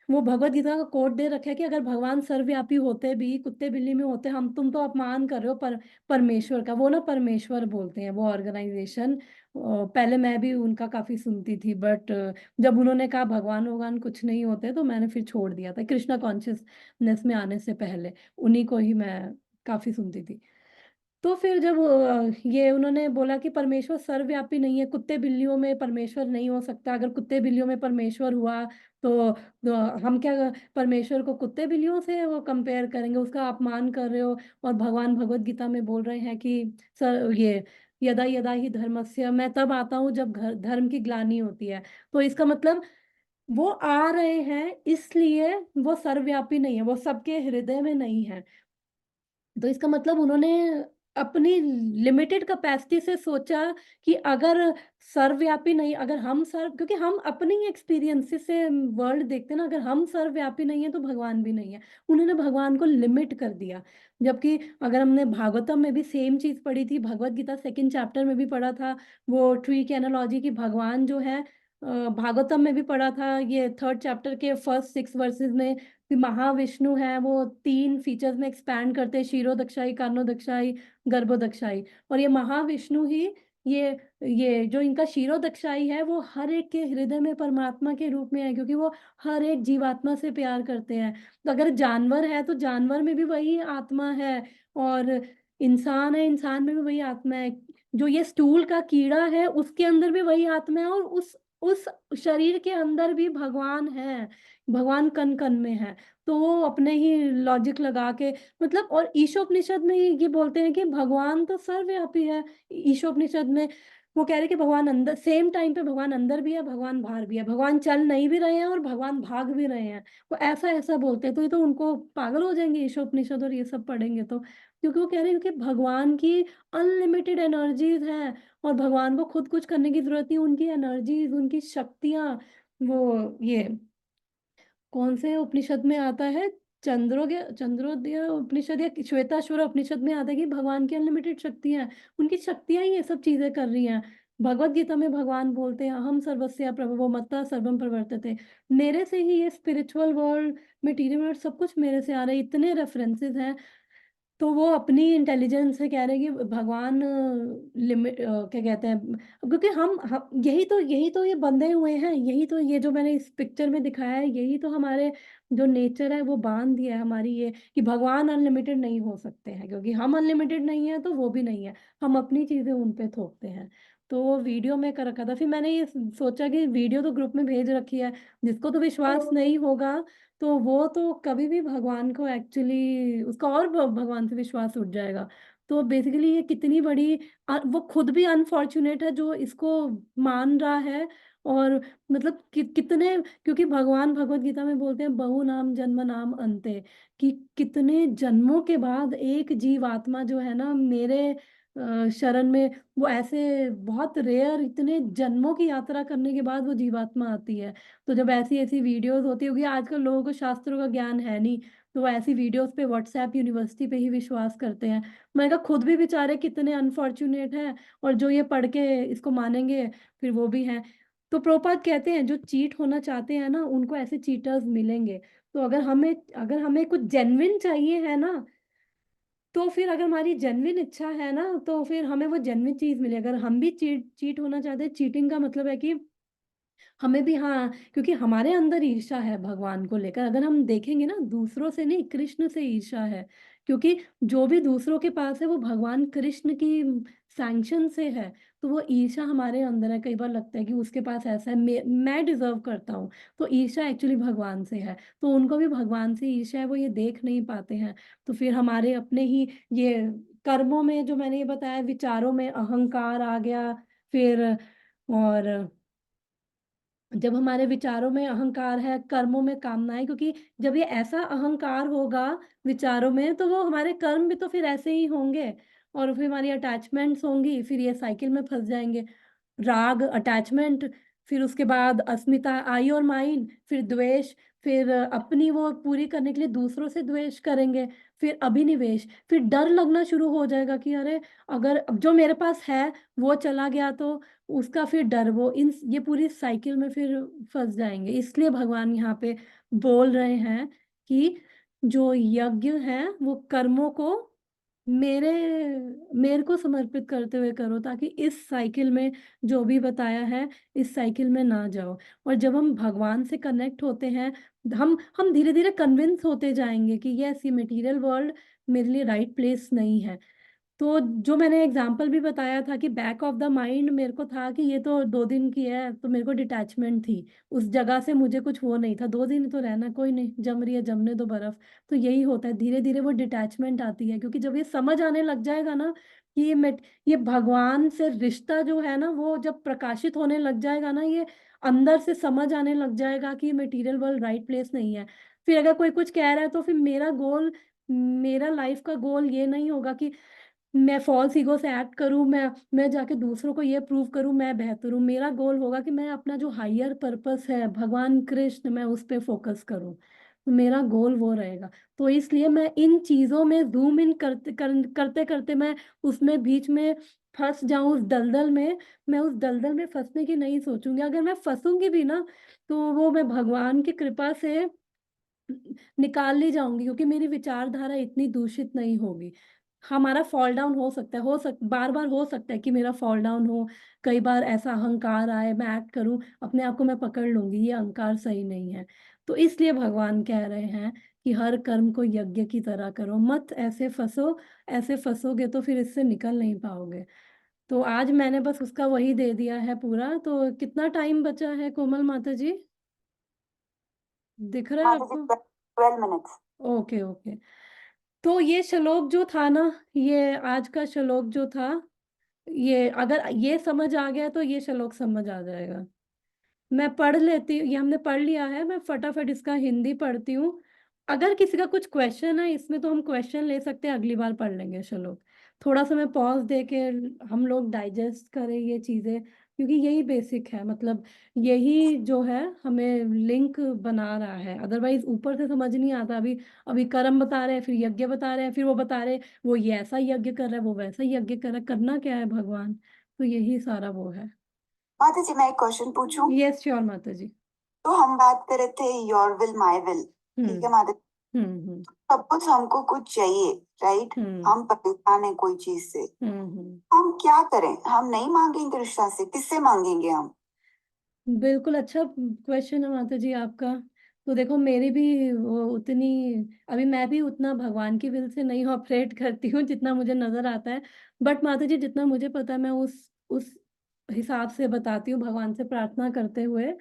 Speaker 1: भगवत गीता का कोट दे रखा है कि अगर भगवान सर्वव्यापी होते भी कुत्ते बिल्ली में होते, हम तुम तो अपमान कर रहे हो परमेश्वर का। वो ना परमेश्वर बोलते हैं वो ऑर्गेनाइजेशन। पहले मैं भी उनका काफी सुनती थी, बट जब उन्होंने कहा भगवान भगवान कुछ नहीं होते, तो मैंने फिर छोड़ दिया था, कृष्णा कॉन्शियसनेस में आने से पहले उन्हीं को ही मैं काफी सुनती थी। तो फिर जब ये उन्होंने बोला कि परमेश्वर सर्वव्यापी नहीं है, कुत्ते बिल्लियों में परमेश्वर नहीं हो सकता, अगर कुत्ते बिल्लियों में परमेश्वर हुआ तो हम क्या परमेश्वर को कुत्ते बिल्लियों से वो कंपेयर करेंगे, उसका अपमान कर रहे हो। और भगवान भगवत गीता में बोल रहे हैं कि सर ये यदा यदा ही धर्मस्य, मैं तब आता हूँ जब धर्म की ग्लानि होती है। तो इसका मतलब वो आ रहे हैं, इसलिए वो सर्वव्यापी नहीं है, वो सबके हृदय में नहीं है। तो इसका मतलब उन्होंने अपनी लिमिटेड कैपेसिटी से सोचा कि अगर सर्वव्यापी नहीं, अगर हम सर्व, क्योंकि हम अपनी एक्सपीरियंसेस से वर्ल्ड देखते हैं ना, अगर हम सर्वव्यापी नहीं है तो भगवान भी नहीं है। उन्होंने भगवान को लिमिट कर दिया। जबकि अगर हमने भागवतम में भी सेम चीज पढ़ी थी, भगवत गीता 2nd चैप्टर में भी पढ़ा था वो ट्री की एनालॉजी, की भगवान जो है भागवतम में भी पढ़ा था, ये 3rd चैप्टर के फर्स्ट 6 वर्सेस में, कि महाविष्णु है वो 3 फीचर्स में एक्सपैंड करते हैं, क्षीरोदक्षाई, कारणोदक्षाई, गर्भोदक्षाई। और ये महाविष्णु ही, ये ये जो इनका क्षीरोदक्षाई है वो हर एक के हृदय में परमात्मा के रूप में है, क्योंकि वो हर एक जीवात्मा से प्यार करते हैं। तो अगर जानवर है तो जानवर में भी वही आत्मा है, और इंसान है, इंसान में भी वही आत्मा है। जो ये स्टूल का कीड़ा है उसके अंदर भी वही आत्मा है, और उस शरीर के अंदर भी भगवान है, भगवान कण कण में है। तो वो अपने ही लॉजिक लगा के, मतलब, और ईशोपनिषद में ये बोलते हैं कि भगवान तो सर्वव्यापी है। ईशोपनिषद में वो कह रहे हैं कि भगवान अंदर, सेम टाइम पे भगवान अंदर भी है, भगवान बाहर भी है, भगवान चल नहीं भी रहे हैं और भगवान भाग भी रहे हैं। वो ऐसा ऐसा बोलते हैं, तो ये तो उनको पागल हो जाएंगे ईशोपनिषद और ये सब पढ़ेंगे तो। क्योंकि वो कह रहे हैं कि भगवान की अनलिमिटेड एनर्जीज हैं, और भगवान को खुद कुछ करने की जरूरत नहीं, उनकी एनर्जीज, उनकी शक्तियां, वो ये कौन से उपनिषद में आता है, चंद्रोदय उपनिषद या श्वेताश्वर उपनिषद में आता है कि भगवान की अनलिमिटेड शक्तियां हैं, उनकी शक्तियां ही ये सब चीजें कर रही हैं। भगवत गीता में भगवान बोलते हैं, अहम सर्वस्य प्रभवो मत्ता सर्वम प्रवर्तते। मेरे से ही ये स्पिरिचुअल वर्ल्ड, मटेरियल वर्ल्ड, सब कुछ मेरे से आ रहा है, इतने रेफरेंसेस हैं। तो वो अपनी इंटेलिजेंस से कह रहे हैं कि भगवान लिमिट, क्या कहते हैं, क्योंकि यही तो ये बंधे हुए हैं, यही तो ये जो मैंने इस पिक्चर में दिखाया है, यही तो हमारे जो नेचर है वो बांध दिया है हमारी, ये कि भगवान अनलिमिटेड नहीं हो सकते हैं, क्योंकि हम अनलिमिटेड नहीं है तो वो भी नहीं है, हम अपनी चीजें उन पे थोपते हैं। तो वो वीडियो में कर रखा था, फिर मैंने ये सोचा कि वीडियो तो ग्रुप में भेज रखी है, जिसको तो विश्वास नहीं होगा तो वो तो कभी भी भगवान को एक्चुअली, उसका और भगवान से विश्वास उठ जाएगा। तो बेसिकली ये कितनी बड़ी, वो खुद भी अनफॉर्चुनेट है जो इसको मान रहा है। और मतलब कितने, क्योंकि भगवान भगवत गीता में बोलते हैं बहु नाम जन्म नाम अंते, कि कितने जन्मों के बाद एक जीव आत्मा जो है ना मेरे शरण में, वो ऐसे बहुत रेयर, इतने जन्मों की यात्रा करने के बाद वो जीवात्मा आती है। तो जब ऐसी ऐसी वीडियोस होती होगी, आजकल लोगों को शास्त्रों का ज्ञान है नहीं, तो वो ऐसी वीडियोस पे व्हाट्सएप यूनिवर्सिटी पे ही विश्वास करते हैं। मैंने कहा खुद भी बेचारे कितने अनफॉर्चुनेट हैं, और जो ये पढ़ के इसको मानेंगे फिर वो भी हैं। तो प्रोपात कहते हैं जो चीट होना चाहते हैं ना उनको ऐसे चीटर्स मिलेंगे। तो अगर हमें कुछ जेन्युइन चाहिए है ना, तो फिर अगर हमारी जेन्युइन इच्छा है ना तो फिर हमें वो जेन्युइन चीज मिले। अगर हम भी चीट चीट होना चाहते हैं, चीटिंग का मतलब है कि हमें भी, हाँ, क्योंकि हमारे अंदर ईर्ष्या है भगवान को लेकर, अगर हम देखेंगे ना, दूसरों से नहीं, कृष्ण से ईर्ष्या है। क्योंकि जो भी दूसरों के पास है वो भगवान कृष्ण की सैंक्शन से है। तो वो ईर्ष्या हमारे अंदर है, कई बार लगता है कि उसके पास ऐसा है, मैं डिजर्व करता हूँ। तो ईर्ष्या एक्चुअली भगवान से है, तो उनको भी भगवान से ईर्ष्या है, वो ये देख नहीं पाते हैं। तो फिर हमारे अपने ही ये कर्मों में, जो मैंने ये बताया, विचारों में अहंकार आ गया। फिर और जब हमारे विचारों में अहंकार है, कर्मों में कामनाएं, क्योंकि जब ये ऐसा अहंकार होगा विचारों में, तो वो हमारे कर्म भी तो फिर ऐसे ही होंगे, और फिर हमारी अटैचमेंट्स होंगी, फिर ये साइकिल में फंस जाएंगे। राग, अटैचमेंट, फिर उसके बाद अस्मिता, आई और माइन, फिर द्वेष, फिर अपनी वो पूरी करने के लिए दूसरों से द्वेष करेंगे, फिर अभिनिवेश, फिर डर लगना शुरू हो जाएगा कि अरे, अगर अब जो मेरे पास है वो चला गया तो उसका फिर डर, वो इन ये पूरी साइकिल में फिर फंस जाएंगे। इसलिए भगवान यहाँ पे बोल रहे हैं कि जो यज्ञ है वो कर्मों को मेरे मेरे को समर्पित करते हुए करो, ताकि इस साइकिल में, जो भी बताया है, इस साइकिल में ना जाओ। और जब हम भगवान से कनेक्ट होते हैं, हम धीरे धीरे कन्विंस होते जाएंगे कि यस, ये मटेरियल वर्ल्ड मेरे लिए राइट प्लेस नहीं है। तो जो मैंने एग्जाम्पल भी बताया था कि बैक ऑफ द माइंड मेरे को था कि ये तो 2 दिन की है, तो मेरे को डिटैचमेंट थी उस जगह से, मुझे कुछ वो नहीं था, 2 दिन ही तो रहना, कोई नहीं, जम रही है जमने दो बर्फ। तो यही होता है, धीरे धीरे वो डिटैचमेंट आती है, क्योंकि जब ये समझ आने लग जाएगा ना कि ये भगवान से रिश्ता जो है ना, वो जब प्रकाशित होने लग जाएगा ना, ये अंदर से समझ आने लग जाएगा कि मटेरियल वर्ल्ड राइट प्लेस नहीं है। फिर अगर कोई कुछ कह रहा है तो फिर मेरा लाइफ का गोल ये नहीं होगा कि मैं फॉल्स ईगो से एक्ट करूं, मैं जाके दूसरों को ये प्रूव करूं मैं बेहतर हूं। मेरा गोल होगा कि मैं अपना जो हायर पर्पस है, भगवान कृष्ण, मैं उस पे फोकस करूं। तो मेरा गोल वो रहेगा। तो इसलिए मैं इन चीजों में जूम इन करते करते मैं उसमें बीच में फंस जाऊं उस दलदल में, मैं उस दलदल में फंसने की नहीं सोचूंगी। अगर मैं फंसूंगी भी ना, तो वो मैं भगवान की कृपा से निकाल ली जाऊंगी, क्योंकि मेरी विचारधारा इतनी दूषित नहीं होगी। हमारा फॉल डाउन हो सकता है, बार बार हो सकता है कि मेरा फॉल डाउन हो, कई बार ऐसा अहंकार आए, मैं एक्ट करूं, अपने आप को मैं पकड़ लूंगी, ये अहंकार सही नहीं है। तो इसलिए भगवान कह रहे हैं कि हर कर्म को यज्ञ की तरह करो, मत ऐसे फंसो। ऐसे फंसोगे तो फिर इससे निकल नहीं पाओगे। तो आज मैंने बस उसका वही दे दिया है पूरा। तो कितना टाइम बचा है कोमल माता जी, दिख रहा है
Speaker 2: माता जी,
Speaker 1: आपको?
Speaker 2: 12 minutes।
Speaker 1: Okay okay. तो ये श्लोक जो था ना, ये आज का श्लोक जो था, ये अगर ये समझ आ गया तो ये श्लोक समझ आ जाएगा। मैं पढ़ लेती हूँ, ये हमने पढ़ लिया है, मैं फटाफट इसका हिंदी पढ़ती हूँ। अगर किसी का कुछ क्वेश्चन है इसमें तो हम क्वेश्चन ले सकते हैं, अगली बार पढ़ लेंगे श्लोक। थोड़ा सा मैं पॉज दे के हम लोग डाइजेस्ट करें ये चीजें, क्योंकि यही बेसिक है, मतलब यही जो है हमें लिंक बना रहा है। अदरवाइज ऊपर से समझ नहीं आता। अभी अभी कर्म बता रहे हैं, फिर यज्ञ बता रहे हैं, फिर वो बता रहे हैं वो ये ऐसा यज्ञ कर रहा है, वो वैसा यज्ञ कर रहा है, करना क्या है भगवान। तो यही सारा वो है।
Speaker 2: माता जी, मैं एक क्वेश्चन पूछूं?
Speaker 1: यस श्योर माता जी।
Speaker 2: तो हम बात कर रहे थे योर विल माई विल, ठीक है
Speaker 1: हम्म
Speaker 2: माता जी।
Speaker 1: हम्म।
Speaker 2: सब कुछ हमको कुछ चाहिए, राइट?
Speaker 1: हम्म
Speaker 2: हम परेशान है कोई चीज से,
Speaker 1: हम्म।
Speaker 2: हम क्या करें? हम नहीं मांगेंगे कृष्णा से, किससे मांगेंगे हम?
Speaker 1: बिल्कुल अच्छा क्वेश्चन है माता जी आपका। तो देखो मेरी भी वो उतनी, अभी मैं भी उतना भगवान की विल से नहीं ऑपरेट करती हूँ जितना मुझे नजर आता है। बट माता जी जितना मुझे पता है मैं उस हिसाब से बताती हूँ, भगवान से प्रार्थना करते हुए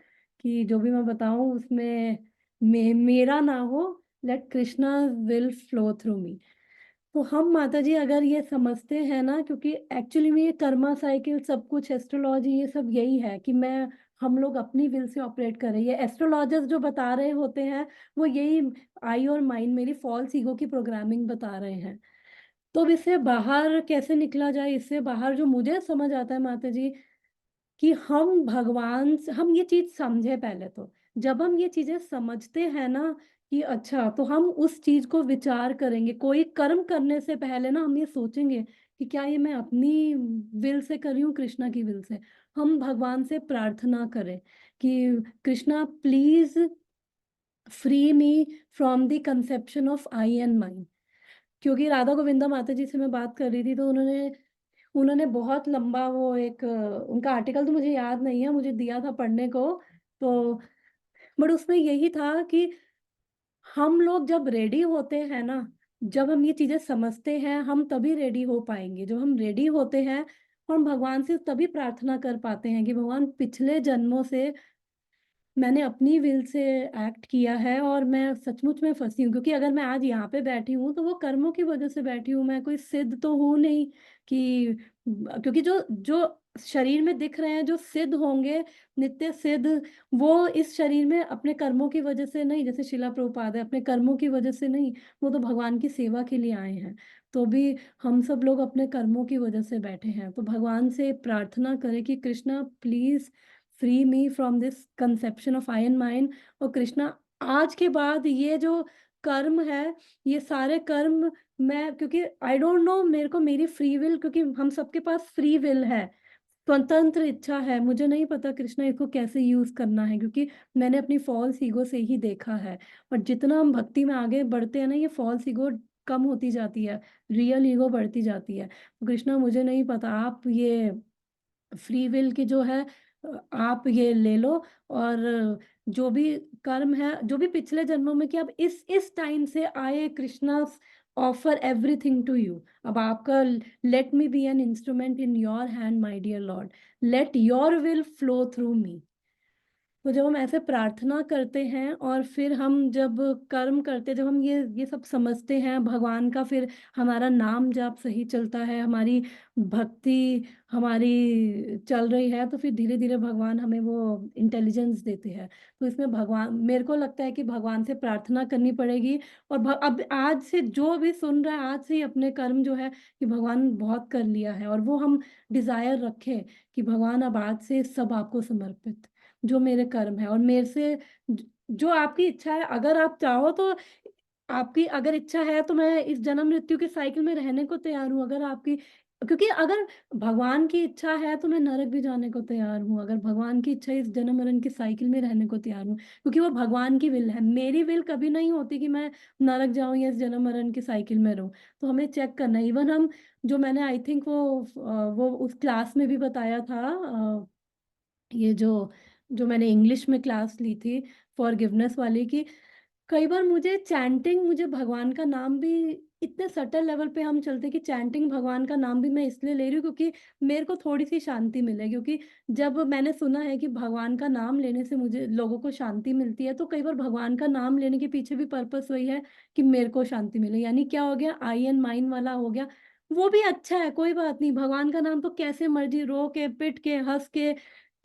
Speaker 1: कि जो भी मैं बताऊं उसमें मेरा ना हो, let Krishna will flow through me. तो हम माता जी अगर ये समझते हैं ना, क्योंकि एक्चुअली में ये कर्मा साइकिल सब कुछ एस्ट्रोलॉजी ये सब यही है कि मैं हम लोग अपनी विल से ऑपरेट कर रही है। एस्ट्रोलॉजर्स जो बता रहे होते हैं वो यही आई और माइंड, मेरी फॉल्स ईगो की प्रोग्रामिंग बता रहे हैं। तो अब इससे बाहर कैसे निकला जाए, इससे बाहर जो मुझे समझ आता है माता जी, कि हम भगवान हम ये चीज समझे पहले। तो जब हम ये चीजें समझते हैं ना कि अच्छा, तो हम उस चीज को विचार करेंगे। कोई कर्म करने से पहले ना हम ये सोचेंगे कि क्या ये मैं अपनी विल से कर रही हूँ, कृष्णा की विल से। हम भगवान से प्रार्थना करें कि Krishna please free me from the conception of I and mind. क्योंकि राधा गोविंदा माता जी से मैं बात कर रही थी, तो उन्होंने उन्होंने बहुत लंबा वो एक उनका आर्टिकल तो मुझे याद नहीं है, मुझे दिया था पढ़ने को। तो बट उसमें यही था कि हम लोग जब रेडी होते हैं ना, जब हम ये चीजें समझते हैं हम तभी रेडी हो पाएंगे। जब हम रेडी होते हैं हम भगवान से तभी प्रार्थना कर पाते हैं कि भगवान पिछले जन्मों से मैंने अपनी विल से एक्ट किया है और मैं सचमुच में फंसी हूँ। क्योंकि अगर मैं आज यहाँ पे बैठी हूँ तो वो कर्मों की वजह से बैठी हूँ, मैं कोई सिद्ध तो हूँ नहीं कि, क्योंकि जो जो शरीर में दिख रहे हैं जो सिद्ध होंगे, नित्य सिद्ध, वो इस शरीर में अपने कर्मों की वजह से नहीं, जैसे शिला प्रभुपाद है अपने कर्मों की वजह से नहीं, वो तो भगवान की सेवा के लिए आए हैं। तो भी हम सब लोग अपने कर्मों की वजह से बैठे हैं। तो भगवान से प्रार्थना करें कि Krishna please free me from this conception of I and mind. और कृष्णा आज के बाद ये जो कर्म है, ये सारे कर्म, मैं क्योंकि आई डोंट नो, मेरे को मेरी फ्री विल, क्योंकि हम सबके पास फ्री विल है, स्वतंत्र इच्छा है, मुझे नहीं पता कृष्णा इसको कैसे यूज करना है, क्योंकि मैंने अपनी फॉल्स ईगो से ही देखा है। और जितना हम भक्ति में आगे बढ़ते हैं ना, ये फॉल्स ईगो कम होती जाती है, रियल ईगो बढ़ती जाती है। कृष्णा मुझे नहीं पता, आप ये फ्री विल की जो है आप ये ले लो। और जो भी कर्म है, जो भी पिछले जन्मों में कि अब इस टाइम से आए, Krishna offer everything to you. अब आपका, let me be an instrument in your hand my dear lord, let your will flow through me. तो जब हम ऐसे प्रार्थना करते हैं और फिर हम जब कर्म करते, जब हम ये सब समझते हैं भगवान का, फिर हमारा नाम जाप सही चलता है, हमारी भक्ति हमारी चल रही है, तो फिर धीरे धीरे भगवान हमें वो इंटेलिजेंस देते हैं। तो इसमें भगवान, मेरे को लगता है कि भगवान से प्रार्थना करनी पड़ेगी। और अब आज से जो भी सुन रहा है, आज से ही अपने कर्म जो है कि भगवान बहुत कर लिया है, और वो हम डिजायर रखें कि भगवान अब आज से सब आपको समर्पित, जो मेरे कर्म है और मेरे से जो आपकी इच्छा है। अगर आप चाहो तो, आपकी अगर इच्छा है तो मैं इस जन्म मृत्यु के साइकिल में रहने को तैयार हूँ। अगर आपकी क्योंकि अगर भगवान की इच्छा है तो मैं नरक भी जाने को तैयार हूँ, अगर भगवान की इच्छा है इस जन्म मरण की साइकिल में रहने को तैयार हूँ, क्योंकि वो भगवान की विल है। मेरी विल कभी नहीं होती कि मैं नरक जाऊं या इस जन्म मरण की साइकिल में रहूं। तो हमें चेक करना है। इवन हम, जो मैंने आई थिंक वो उस क्लास में भी बताया था, ये जो जो मैंने इंग्लिश में क्लास ली थी फॉरगिवनेस वाली, की कई बार मुझे चैंटिंग, मुझे भगवान का नाम भी इतने सटल लेवल पे हम चलते कि चैंटिंग भगवान का नाम भी मैं इसलिए ले रही हूँ क्योंकि मेरे को थोड़ी सी शांति मिले। क्योंकि जब मैंने सुना है कि भगवान का नाम लेने से मुझे लोगों को शांति मिलती है, तो कई बार भगवान का नाम लेने के पीछे भी पर्पस वही है कि मेरे को शांति मिले। यानी क्या हो गया, आई एंड माइन वाला हो गया। वो भी अच्छा है, कोई बात नहीं। भगवान का नाम तो कैसे मर्जी रो के, पिट के, हंस के,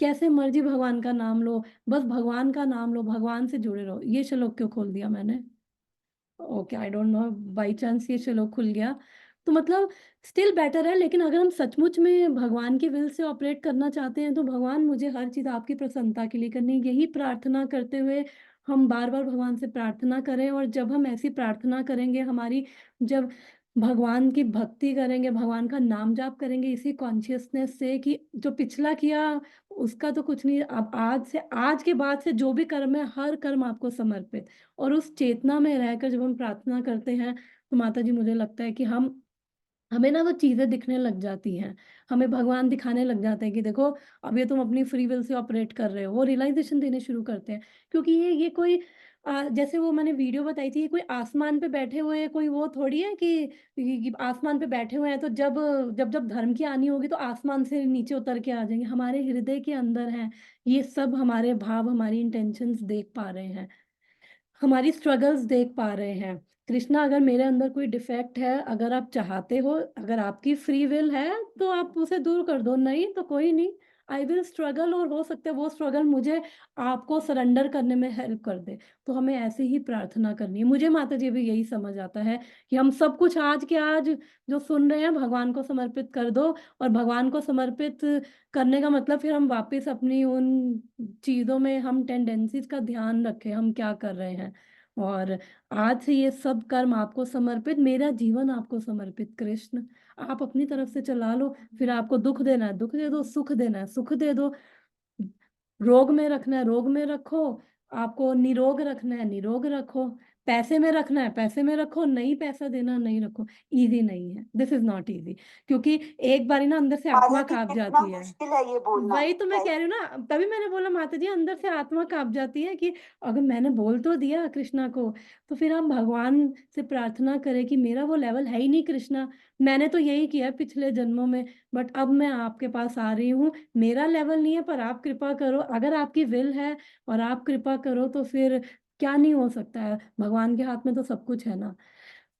Speaker 1: कैसे मर्जी भगवान का नाम लो। बस भगवान का नाम लो, भगवान से जुड़े रहो। ये श्लोक क्यों खोल दिया मैंने? Okay, I don't know, by chance ये श्लोक खुल गया तो मतलब स्टिल बेटर है। लेकिन अगर हम सचमुच में भगवान की विल से ऑपरेट करना चाहते हैं तो भगवान, मुझे हर चीज़ आपकी प्रसन्नता के लिए करनी है, यही प्रार्थना करते हुए हम बार बार भगवान से प्रार्थना करें। और जब हम ऐसी प्रार्थना करेंगे, हमारी जब भगवान की भक्ति करेंगे, भगवान का नाम जाप करेंगे इसी कॉन्शियसनेस से कि जो पिछला किया उसका तो कुछ नहीं, अब आज से, आज के बाद से जो भी कर्म है, हर कर्म आपको समर्पित। और उस चेतना में रहकर जब हम प्रार्थना करते हैं तो माता जी, मुझे लगता है कि हमें ना वो चीजें दिखने लग जाती हैं। हमें भगवान दिखाने लग जाते हैं कि देखो, अब ये तुम अपनी फ्री विल से ऑपरेट कर रहे हो। वो रियलाइजेशन देने शुरू करते हैं। क्योंकि ये कोई जैसे वो मैंने वीडियो बताई थी, ये कोई आसमान पे बैठे हुए हैं, कोई वो थोड़ी है कि आसमान पे बैठे हुए हैं तो जब जब जब धर्म की आनी होगी तो आसमान से नीचे उतर के आ जाएंगे। हमारे हृदय के अंदर हैं ये सब, हमारे भाव, हमारी इंटेंशंस देख पा रहे हैं, हमारी स्ट्रगल्स देख पा रहे हैं। कृष्णा, अगर मेरे अंदर कोई डिफेक्ट है, अगर आप चाहते हो, अगर आपकी फ्री विल है तो आप उसे दूर कर दो, नहीं तो कोई नहीं। आई विल स्ट्रगल, और हो सकता है वो स्ट्रगल मुझे आपको सरेंडर करने में हेल्प कर दे। तो हमें ऐसे ही प्रार्थना करनी है। मुझे माता जी भी यही समझ आता है कि हम सब कुछ आज के आज जो सुन रहे हैं भगवान को समर्पित कर दो। और भगवान को समर्पित करने का मतलब फिर हम वापस अपनी उन चीजों में, हम टेंडेंसीज का ध्यान रखें हम क्या कर रहे हैं। और आज से ये सब कर्म आपको समर्पित, मेरा जीवन आपको समर्पित कृष्ण। आप अपनी तरफ से चला लो। फिर आपको दुख देना है दुख दे दो, सुख देना है सुख दे दो, रोग में रखना है रोग में रखो, आपको निरोग रखना है निरोग रखो, पैसे में रखना है पैसे में रखो, नहीं पैसा देना नहीं रखो। इजी नहीं है, दिस इज नॉट इजी। क्योंकि एक बारी ना अंदर से आत्मा
Speaker 2: माता जी
Speaker 1: कांप
Speaker 2: कितना
Speaker 1: जाती है।
Speaker 2: मुश्किल है ये बोलना।
Speaker 1: वही तो मैं कह रही हूँ ना, तभी मैंने बोला माता जी, अंदर से आत्मा कांप जाती है कि अगर मैंने बोल तो दिया कृष्णा को, तो फिर हम भगवान से प्रार्थना करें कि मेरा वो लेवल है ही नहीं कृष्णा, मैंने तो यही किया है पिछले जन्मों में, बट अब मैं आपके पास आ रही हूँ, मेरा लेवल नहीं है पर आप कृपा करो। अगर आपकी विल है और आप कृपा करो तो फिर क्या नहीं हो सकता है, भगवान के हाथ में तो सब कुछ है ना।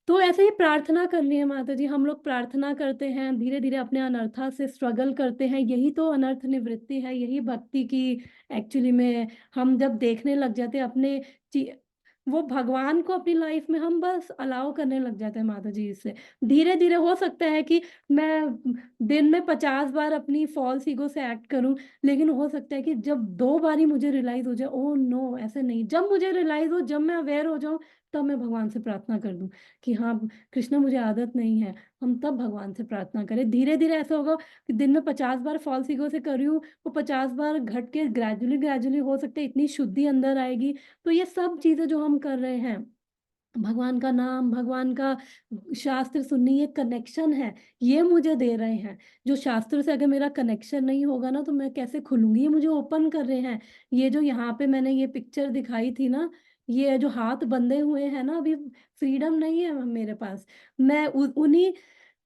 Speaker 1: तो ऐसे ही प्रार्थना करनी है माता जी। हम लोग प्रार्थना करते हैं, धीरे धीरे अपने अनर्था से स्ट्रगल करते हैं, यही तो अनर्थ निवृत्ति है, यही भक्ति की एक्चुअली में। हम जब देखने लग जाते हैं अपने वो भगवान को अपनी लाइफ में, हम बस अलाउ करने लग जाते हैं माता जी इससे। धीरे धीरे हो सकता है कि मैं दिन में 50 बार अपनी फॉल्स ईगो से एक्ट करूं, लेकिन हो सकता है कि जब 2 बार ही मुझे रियलाइज हो जाए, ओ नो ऐसे नहीं, जब मुझे रियलाइज हो, जब मैं अवेयर हो जाऊं, तब मैं भगवान से प्रार्थना कर दूं कि हाँ कृष्णा मुझे आदत नहीं है। हम तब भगवान से प्रार्थना करें। धीरे धीरे ऐसा होगा कि दिन में 50 बार फॉल्स ईगो से कर रही हूँ, वो 50 बार घट के ग्रेजुअली ग्रेजुअली हो सकता है इतनी शुद्धि अंदर आएगी। तो ये सब चीजें जो हम कर रहे हैं, भगवान का नाम, भगवान का शास्त्र सुननी, ये कनेक्शन है, ये मुझे दे रहे हैं। जो शास्त्र से अगर मेरा कनेक्शन नहीं होगा ना तो मैं कैसे खुलूंगी? ये मुझे ओपन कर रहे हैं। ये जो यहाँ पे मैंने ये पिक्चर दिखाई थी ना, ये जो हाथ बंधे हुए हैं ना, अभी फ्रीडम नहीं है मेरे पास। मैं उन्हीं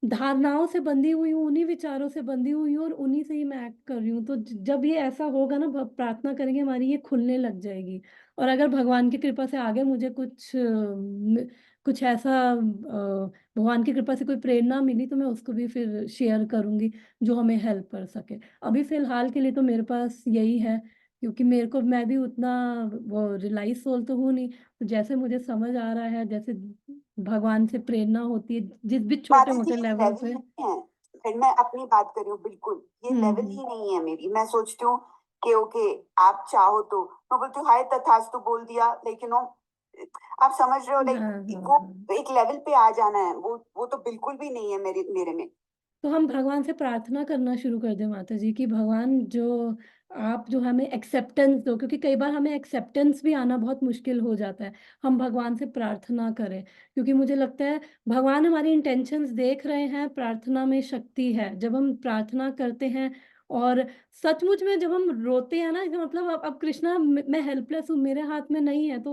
Speaker 1: धारणाओं से बंधी हुई हूँ, उन्हीं विचारों से बंधी हुई हूँ, और उन्हीं से ही मैं एक्ट कर रही हूँ। तो जब ये ऐसा होगा ना, प्रार्थना करेंगे, हमारी ये खुलने लग जाएगी। और अगर भगवान की कृपा से आगे मुझे कुछ ऐसा भगवान की कृपा से कोई प्रेरणा मिली तो मैं उसको भी फिर शेयर करूंगी, जो हमें हेल्प कर सके। अभी फिलहाल के लिए तो मेरे पास यही है, क्योंकि मेरे को, मैं भी उतना वो रियलाइज सोल तो हूँ नहीं। तो जैसे मुझे समझ आ रहा है, जैसे भगवान से प्रेरणा होती है जिस भी छोटे
Speaker 2: माता जी
Speaker 1: मोटे
Speaker 2: ये
Speaker 1: लेवल
Speaker 2: लेवल
Speaker 1: पे।
Speaker 2: नहीं है। फिर मैं अपनी बात कर रही हूँ, बिल्कुल ये लेवल
Speaker 1: हम्म।
Speaker 2: ही नहीं है मेरी। मैं सोचती हूँ कि ओके, आप चाहो तो, मैं बोलती हूँ हाय तथास्तु बोल दिया, लेकिन आप समझ रहे हो,
Speaker 1: हाँ
Speaker 2: लाइक
Speaker 1: हाँ
Speaker 2: वो
Speaker 1: हाँ।
Speaker 2: एक लेवल पे आ जाना है, वो तो बिल्कुल भी नहीं है मेरे मेरे में।
Speaker 1: तो हम भगवान से प्रार्थना करना शुरू कर दें माता जी कि भगवान जो आप जो हमें एक्सेप्टेंस दो, क्योंकि कई बार हमें एक्सेप्टेंस भी आना बहुत मुश्किल हो जाता है। हम भगवान से प्रार्थना करें, क्योंकि मुझे लगता है भगवान हमारी इंटेंशंस देख रहे हैं। प्रार्थना में शक्ति है। जब हम प्रार्थना करते हैं और सचमुच में जब हम रोते हैं ना, कि मतलब अब कृष्णा मैं हेल्पलेस हूँ, मेरे हाथ में नहीं है, तो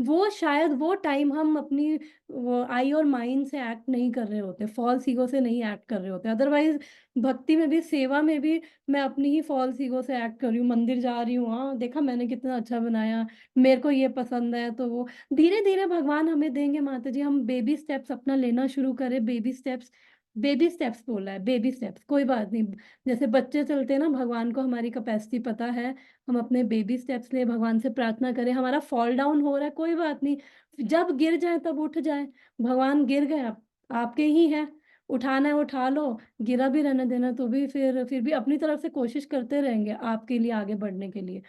Speaker 1: वो शायद वो टाइम हम अपनी वो आई और माइंड से एक्ट नहीं कर रहे होते, फॉल्स ईगो से नहीं एक्ट कर रहे होते। अदरवाइज भक्ति में भी, सेवा में भी मैं अपनी ही फॉल्स ईगो से एक्ट कर रही हूँ। मंदिर जा रही हूँ, हाँ देखा मैंने कितना अच्छा बनाया, मेरे को ये पसंद है, तो वो धीरे धीरे भगवान हमें देंगे माता जी। हम बेबी स्टेप्स अपना लेना शुरू करें। बेबी स्टेप्स, बेबी स्टेप्स बोला है, बेबी स्टेप्स, कोई बात नहीं। जैसे बच्चे चलते हैं ना, भगवान को हमारी कैपेसिटी पता है। हम अपने बेबी स्टेप्स ले, भगवान से प्रार्थना करें। हमारा फॉल डाउन हो रहा है, कोई बात नहीं, जब गिर जाए तब उठ जाए। भगवान गिर गए, आपके ही है, उठाना है उठा लो, गिरा भी रहने देना तो भी फिर भी अपनी तरफ से कोशिश करते रहेंगे आपके लिए आगे बढ़ने के लिए।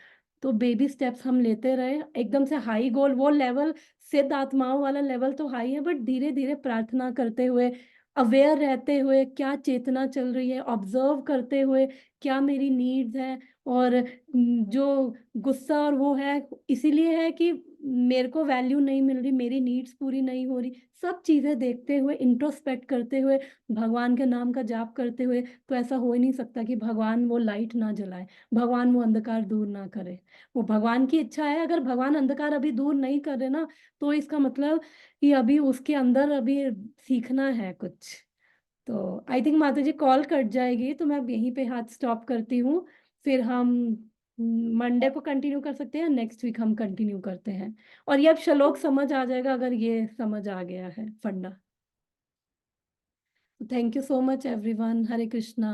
Speaker 1: तो बेबी स्टेप्स हम लेते रहे। एकदम से हाई गोल, वो लेवल, सिद्ध आत्माओं वाला लेवल तो हाई है, बट धीरे धीरे प्रार्थना करते हुए, अवेयर रहते हुए क्या चेतना चल रही है, ऑब्जर्व करते हुए क्या मेरी नीड्स है। और जो गुस्सा और वो है इसीलिए है कि मेरे को वैल्यू नहीं मिल रही, मेरी नीड्स पूरी नहीं हो रही। सब चीजें देखते हुए, इंट्रोस्पेक्ट करते हुए, भगवान के नाम का जाप करते हुए, तो ऐसा हो ही नहीं सकता कि भगवान वो लाइट ना जलाए, भगवान वो अंधकार दूर ना करे। वो भगवान की इच्छा है। अगर भगवान अंधकार अभी दूर नहीं कर रहे ना, तो इसका मतलब कि अभी उसके अंदर अभी सीखना है कुछ। तो आई थिंक माता जी कॉल कट जाएगी, तो मैं अब यहीं पे हाथ स्टॉप करती हूँ। फिर हम मंडे को कंटिन्यू कर सकते हैं, नेक्स्ट वीक हम कंटिन्यू करते हैं। और ये अब श्लोक समझ आ जाएगा अगर ये समझ आ गया है फंडा। Thank you so much everyone. Hare Krishna.